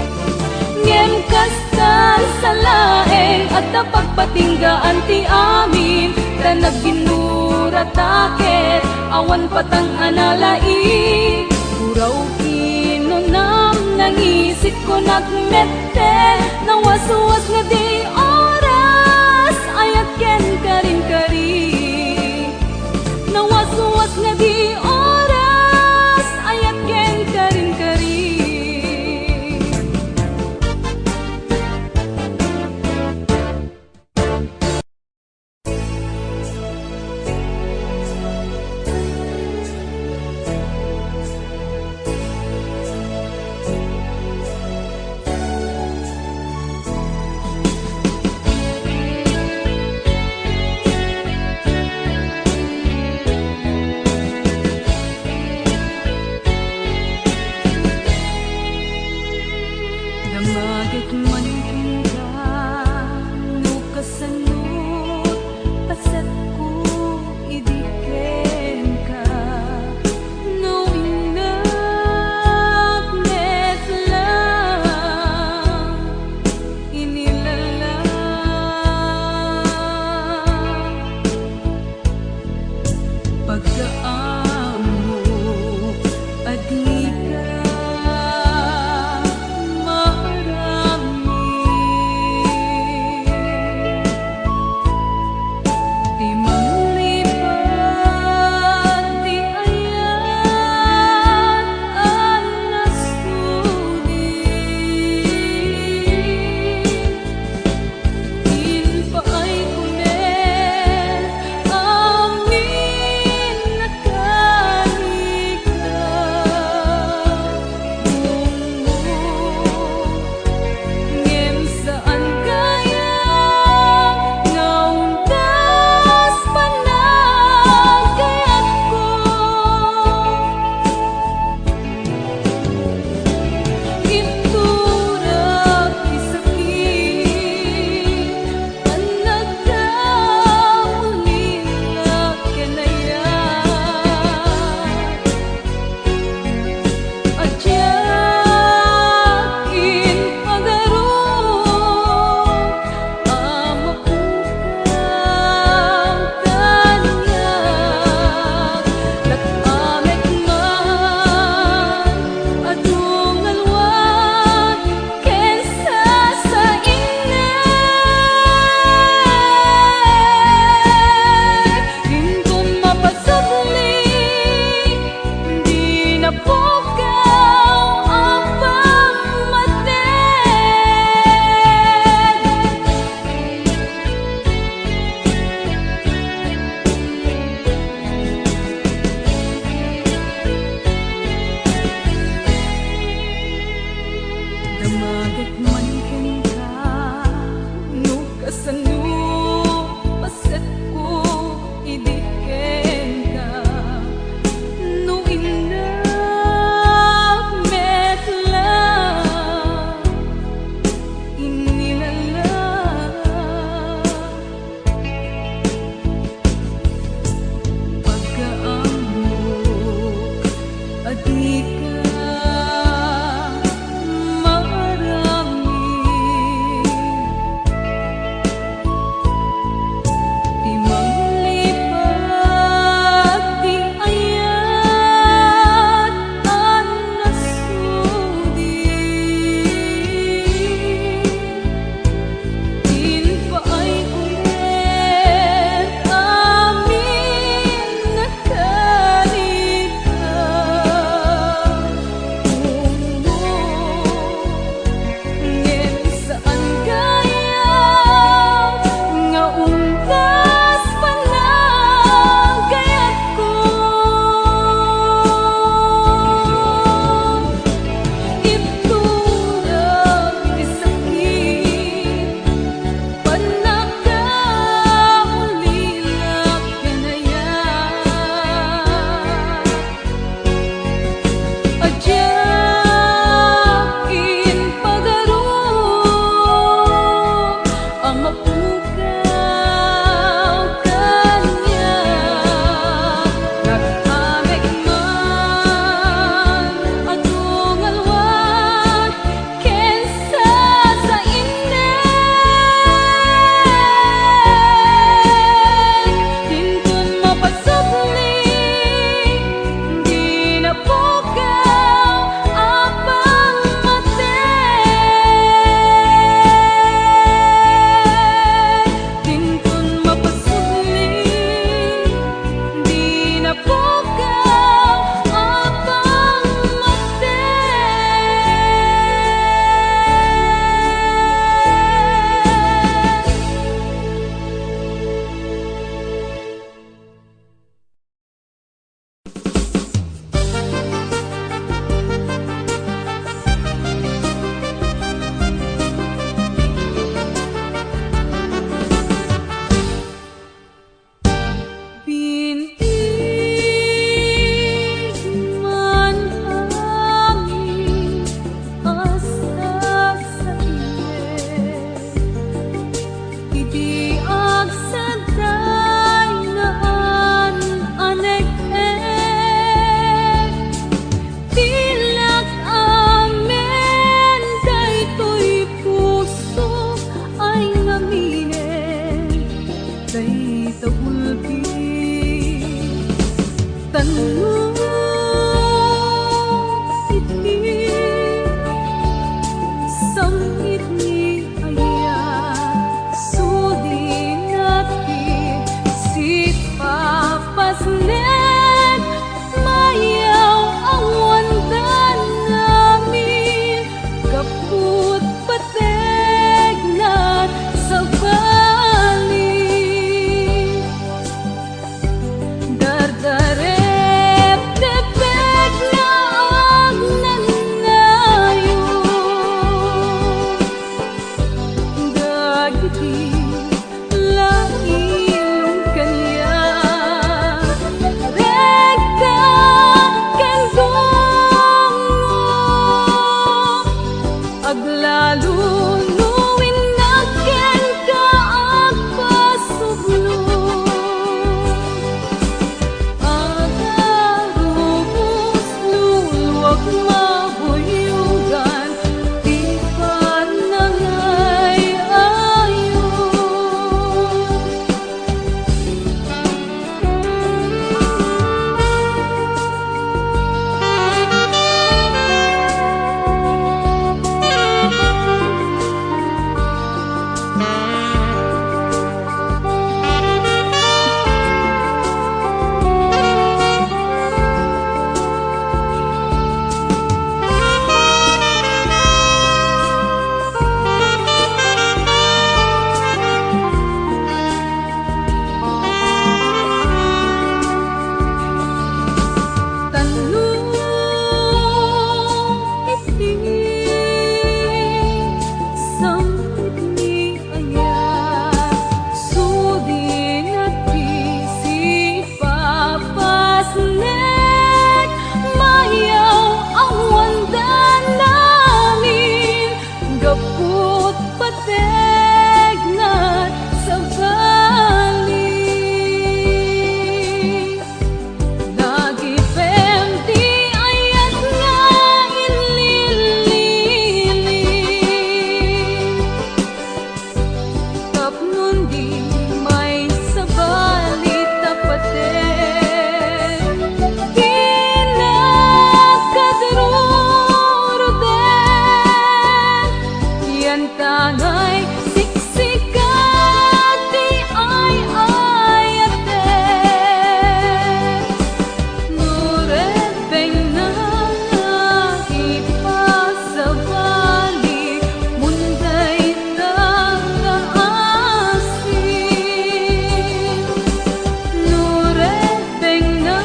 ngem kastan sa laeng at napagpatinggaan ti amin tanag ginuratake awan patangan nalaing uraw kinunam nangisit ko nakmette nawaswas nga di oras ayat ken karin-karin nawaswas nga di oras ayat ken karin-karin damagit man kita no kasanot pasat ko idiken ka no inak lang inilala pagkaamo adika Amin na ka Tanong iti samit ni aya sudi nati si papasnet mayaw awan dan namin kaput pategnat sa bali dardarep tepek na ang nanayo dagiti laing kanya rekta ken gongo aglalo nuwin na ken kaagpasublo agarubos luluwag mabuyugan di pa nangay ayo tanong iti samit ni aya sudi nati si papasnet mayaw awan dan namin gaput pategnat sa bali lagi pemdi ayat nga inlililing tapnon di may sabali tapaten kinagkadruruden yan tangay siksikati ay ayaten nurebeng na ipasabali munday tangaasin nurebeng na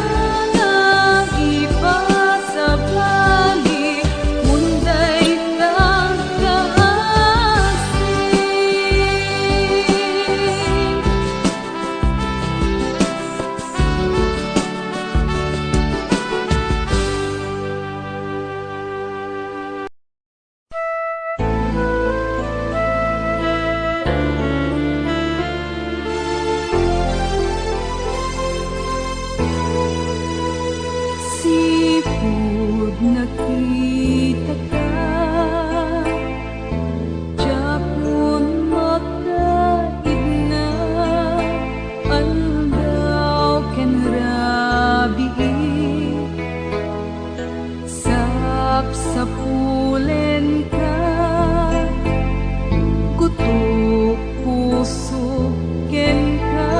ipasabali munday tangaasin sipud nakita ka Japon makaigna andaw ken rabi sapsapulen ka kutuk puso ken ka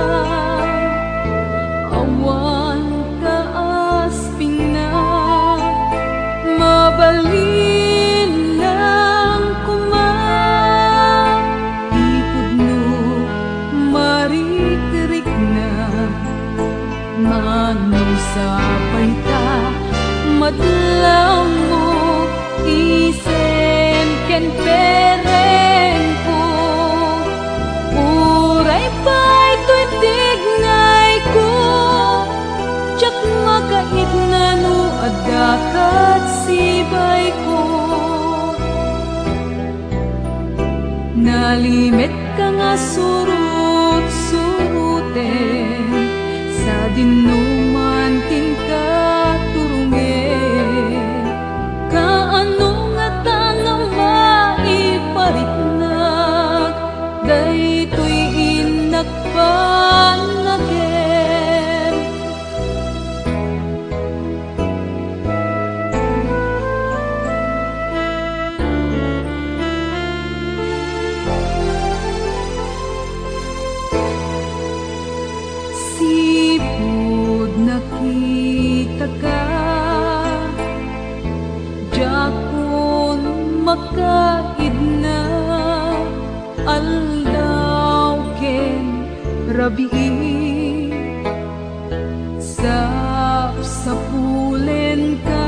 awan kaasping na mabalin lang ipudno marikrik na manusapay ta madlaw mo isen ken pereng ko uray pa'y to'y tignay ko tsak magait na no adakat sibay ko nalimit ka nga surut-suruten sa dinuman tingkaturungen kaano nga tanang maiparitnag daytoy inakpanagen sapulin ka,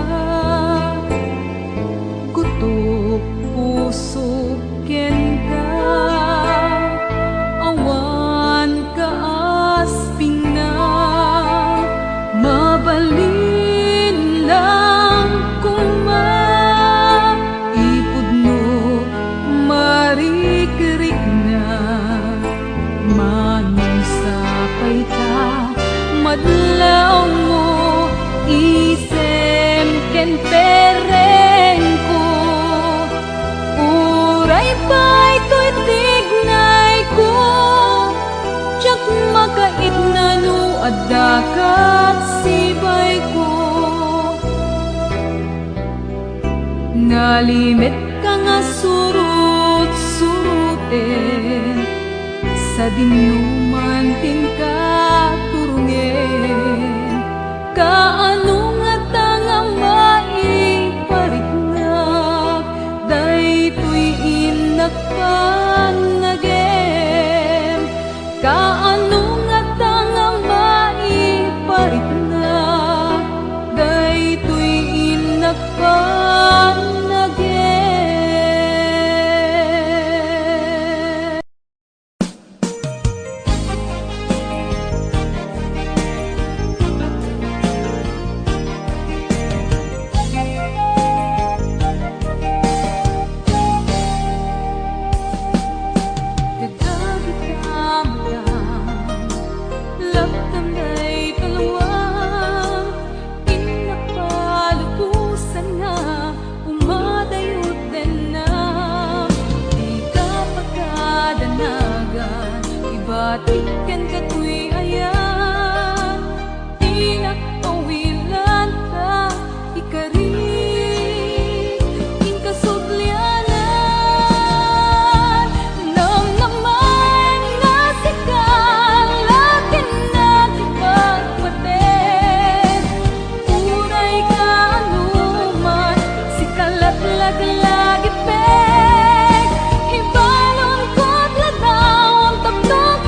kutok puso ken ka, awan ka asping na, mabalin lang kuma, ipudno marikrik na, manusapay ka, madlaw mo isem ken pereng ko, uray pa'y to'y tignay ko, tiyak makait na no adakat sibay ko, nalimit ka nga surut-suruten, sa dinuman tingka turungen, kaano nga tanga maipariknak, daytoy inagpanagem, kaano nga tanga maipariknak, daytoy inagpanagem. Batikan ka tuy ayan, tinakawilan ka, ikarin, inkasudlianan, namnaman nga sikal, lakin na ipagpaten, uray ka anuman, sikalat laglagi pek, ibalon ko't ladaw, ang tabtok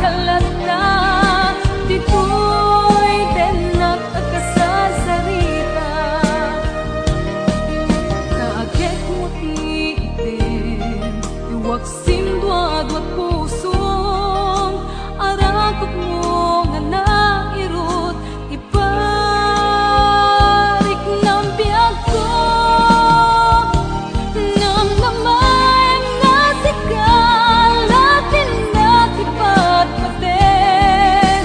kalat na, dito'y denak agkasasarita, kaagek mo ti itin, iwaksim duad-duad pusong, arakot mo nga nairot, iparik ng biyag ko, namnaman nga sikal, latin na ipagpaten,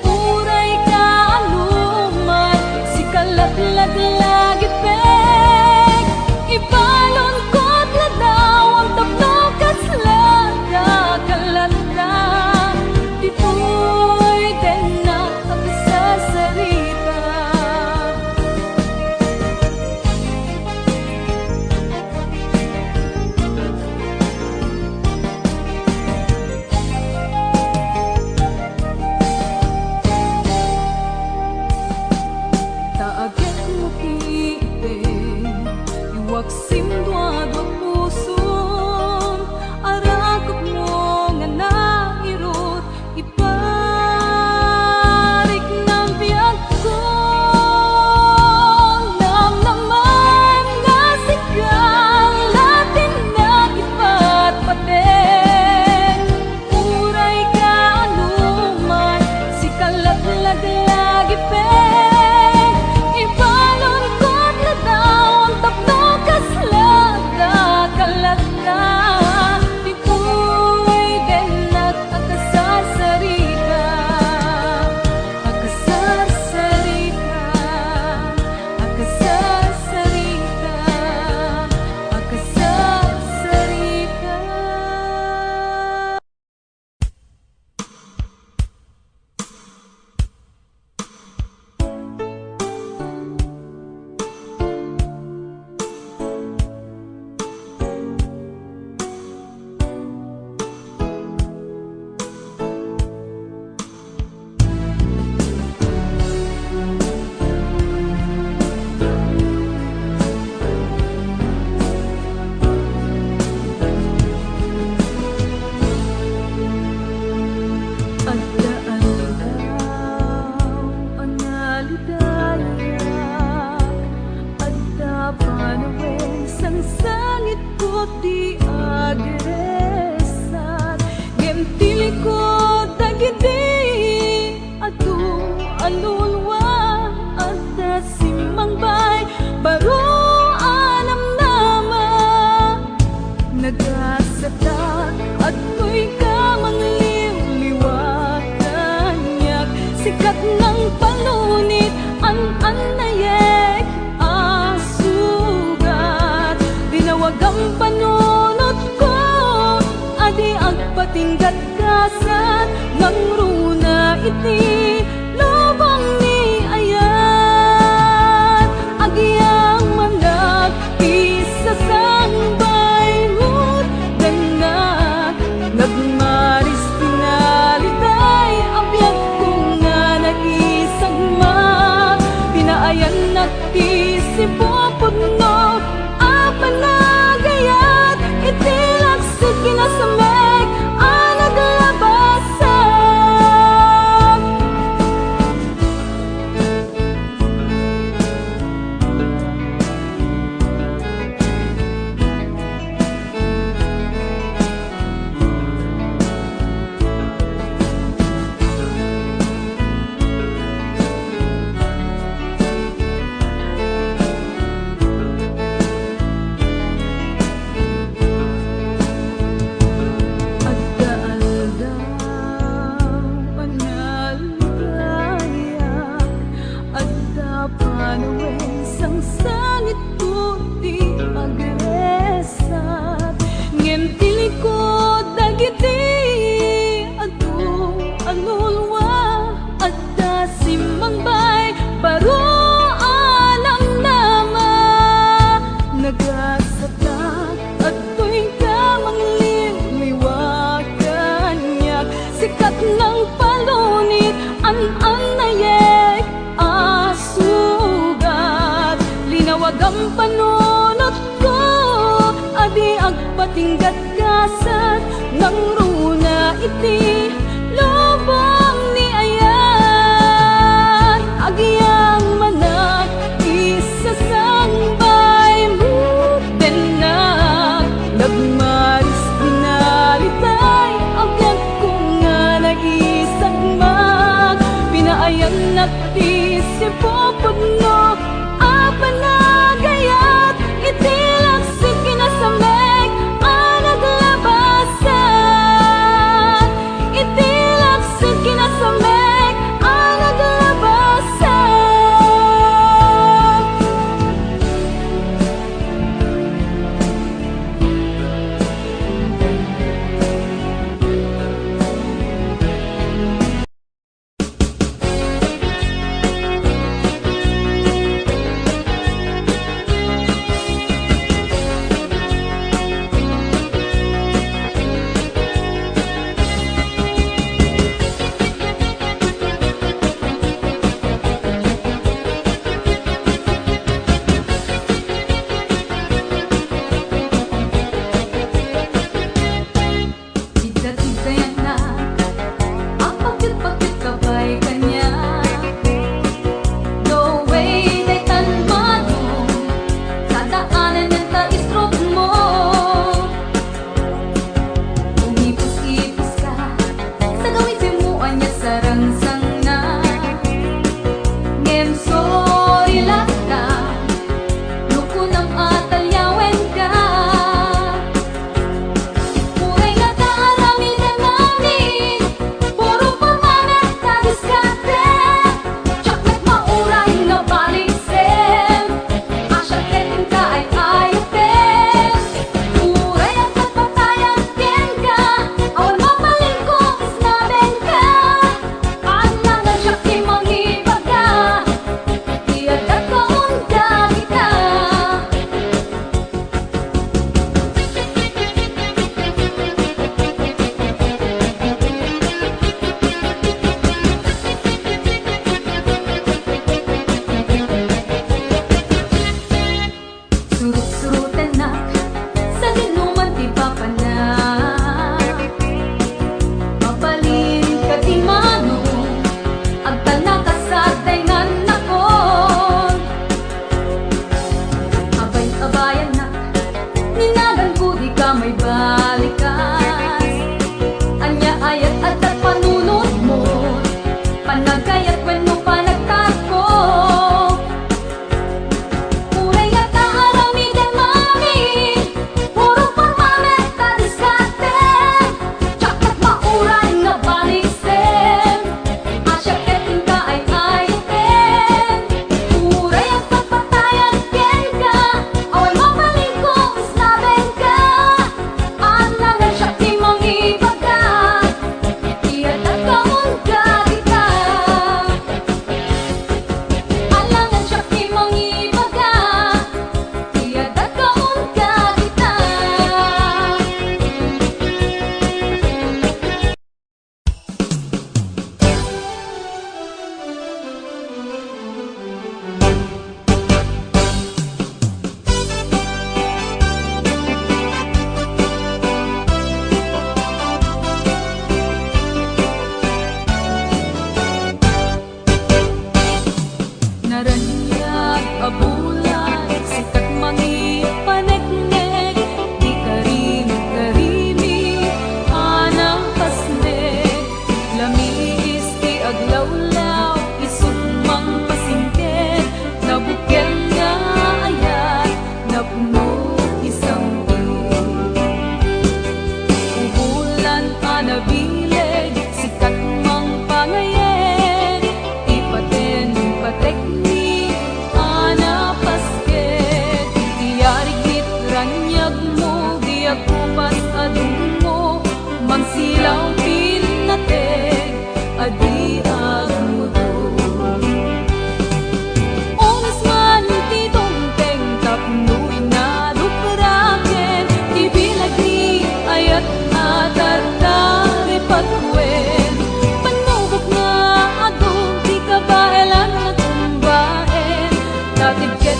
uray ka anuman, sikalat laglagi pek, ibalon ko't ladaw, ang tabtok at slaga kalat na, dito'y denak agkasasarita. Taagek mo kiiten, iwaksim duad-duad pusong, arakot mo nga nairot, iparik ng biyag ko, namnaman nga sikal, latin na ipatpaten, uray ka anuman, sikalat laglagi pek, ibalon ko't ladaw, ang tabtok kaslaga kalat na, dito'y denak agkasasarita, agkasasarita, agkasasarita, agkasasarita. alulwa at simangbay baro alam nama nagasatak at ko'y kamang liwliwakanyak sikat ng palunit an nayek asugat dinawag ang panunot ko adi agpatinggat kasat ng runa iti lubong ni ayat agiyang manag isa sang baymut ganak nagmaris pinalitay abiyag kong nga nagisagma pinaayan natisipopod no apanagayat itilaksid kinasamek anaglabasan sikat ng palunit an nayek asugat linawag ang panunot ko adi agpatinggat kasat ng runa iti lubong ni ayan agiyang manak isa sang baymut denak nagmaris pinalitay agad kong nga nagisagmag pinaayan natisipopod no apanagayat itilaksid kinasamek anaglabasan itilaksid kinasamek anaglabasan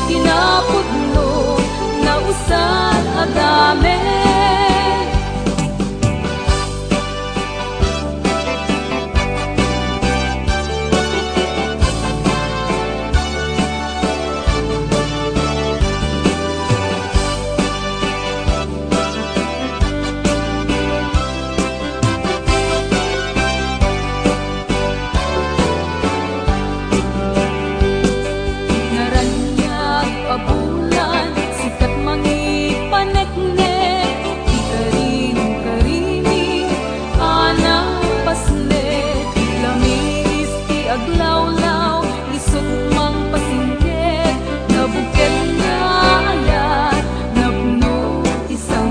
tinapudno na usad agame. Naranyag pabulan, sikat mangipaneknek, di karing-karini, anang pasnet, lamis ti aglawlaw, isok mang pasingket, nabuket na alat, napno isang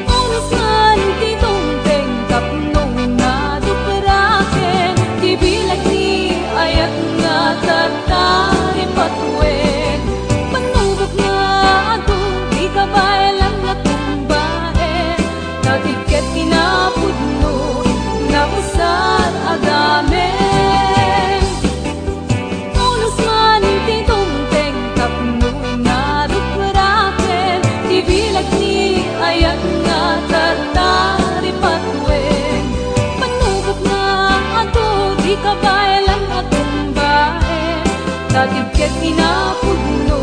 Unos man ti tungteng tapno na duperaken, ti bilag ni ayat nga tatari patuen. Panubok nga ato, di kabay lang na tumbaen, natiket tinapudno na usad agamen. Unos man ti tungteng tapno na duperaken, ti bilag ni ayat nga tatari patuen. Panubok nga ato, di kabay lang na tumbaen, natiket tinapudno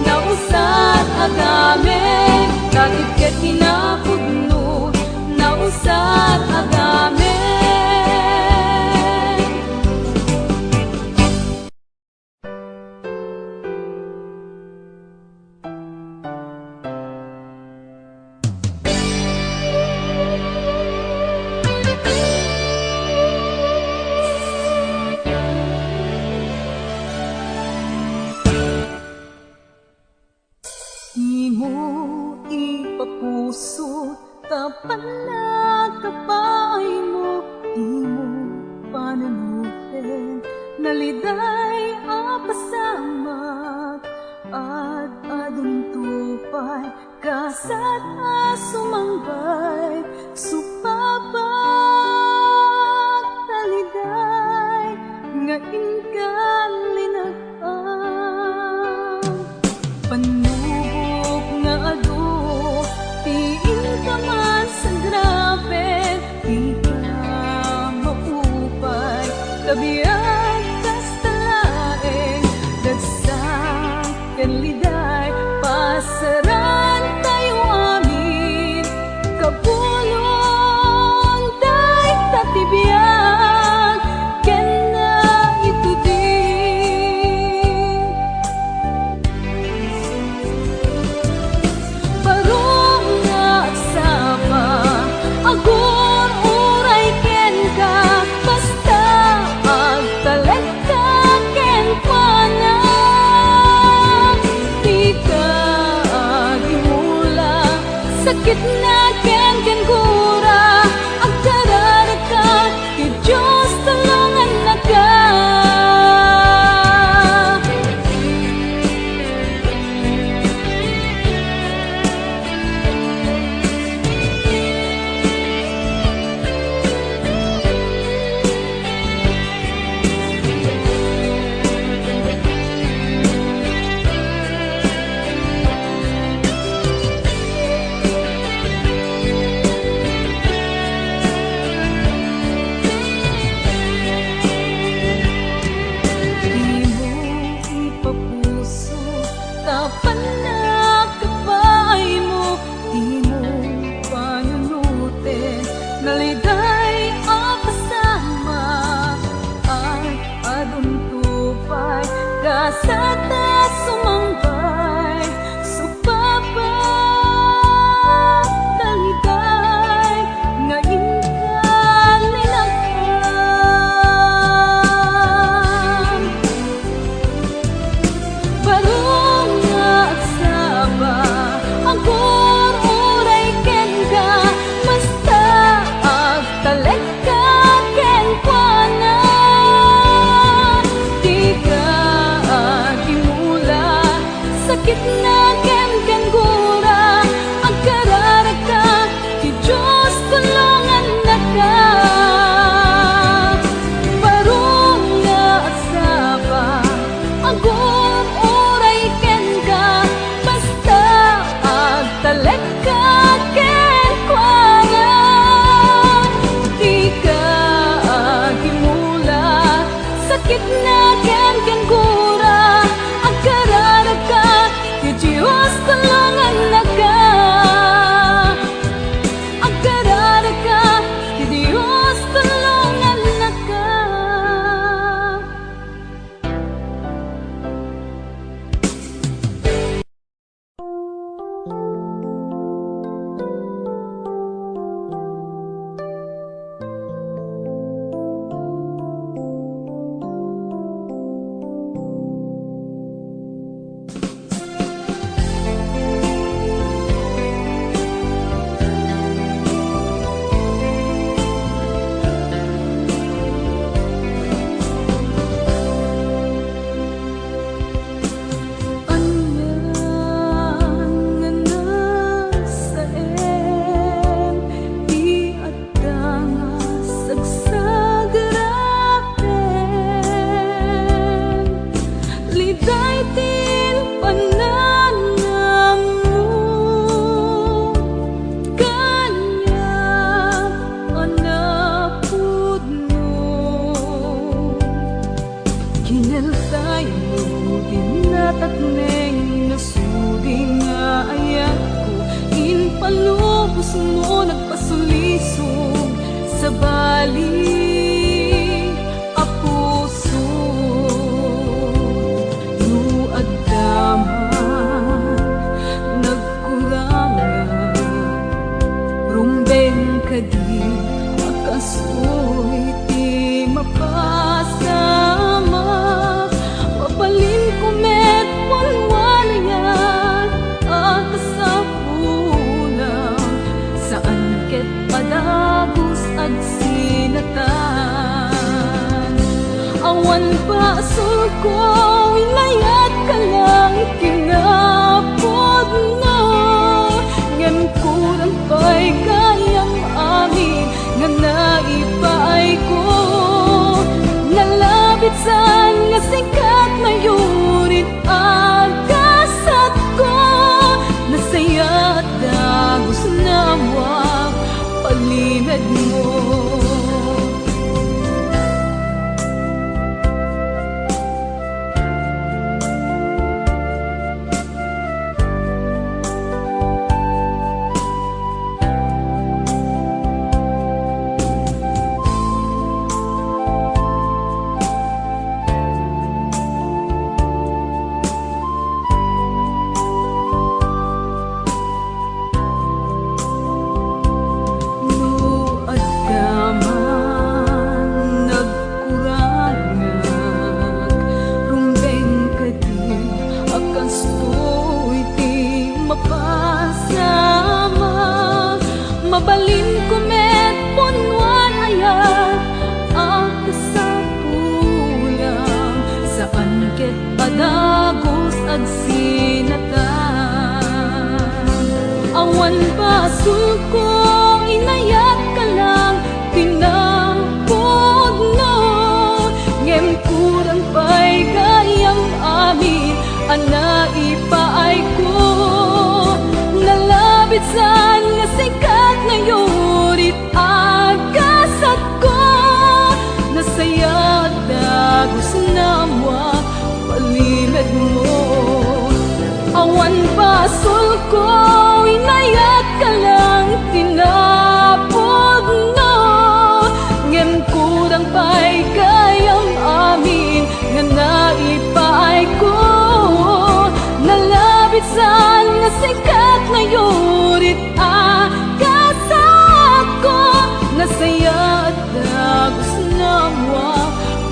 na usad agamen. Natiket tinapudno na usad agamen. Di mo ipapuso, tapalag kapay mo, di mo pananuhin, naliday apasamak, at aduntupay, kasat asumangbay, supabag taliday, nga inkalinag-ang. Panubok nga ado, tiin ka man sa grabe, di ka maupay, kabiyag kas talaeng, dagsang kanliday, pasaran tayo amin, kabulon tay tatibiyag, ken na ito din. Barong nga agsapa, agon uray ken ka, basta agta sakit na ken kura agkarara ka ti Diyos tulungan na ka agkarara ka ti Diyos tulungan na ka. Kinaltay mo dinatakneng nasuding nga ayat ko inpalubos mo nagpasulisog sa bali a puso no agdaman nagkurangan rumbeng kadi akasoy ti mapasama mapalin kumet punwanayan at sa pulang saan ket padagos ag sinatan awan pa sulko inayat ka lang kinapod na ngem kurang pa'y kayang amin nga naipaay ko nalabit san nga sikat mayurit agasat ko nasaya at dagos na wag palimad mo. Mabalin kumet punwan ayat ang kasapulang saan ket padagos ag sinatan awan basul ko inayat ka lang tinampod no ngem kurang pa'y gayam amin ana ipaay ko nalabit san nga sikat na yurit agasat ko nasaya dagos na mo palimad mo awan basul ko inayat ka lang tinapod no ngem kurang pa'y gayam amin nga naipaay ko nalabit san nga sikat na yurit agasat ko nasaya at dagos na mo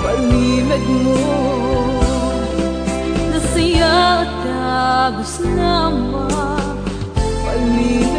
palimad mo nasaya at dagos na mo palimad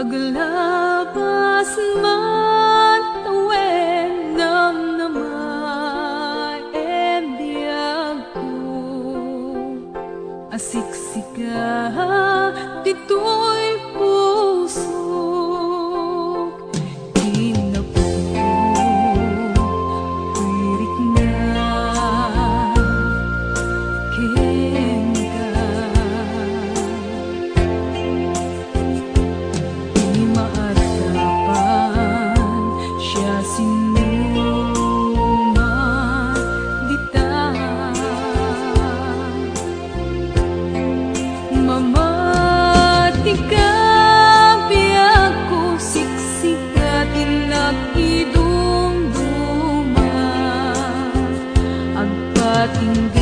Paglabas man tawen namnamay biyag ko asiksika dito'y puso wirik na ken ka di maarapan siya sinuman dita mamati ka biyak ko siksikatin nag-idumduma agpatinggi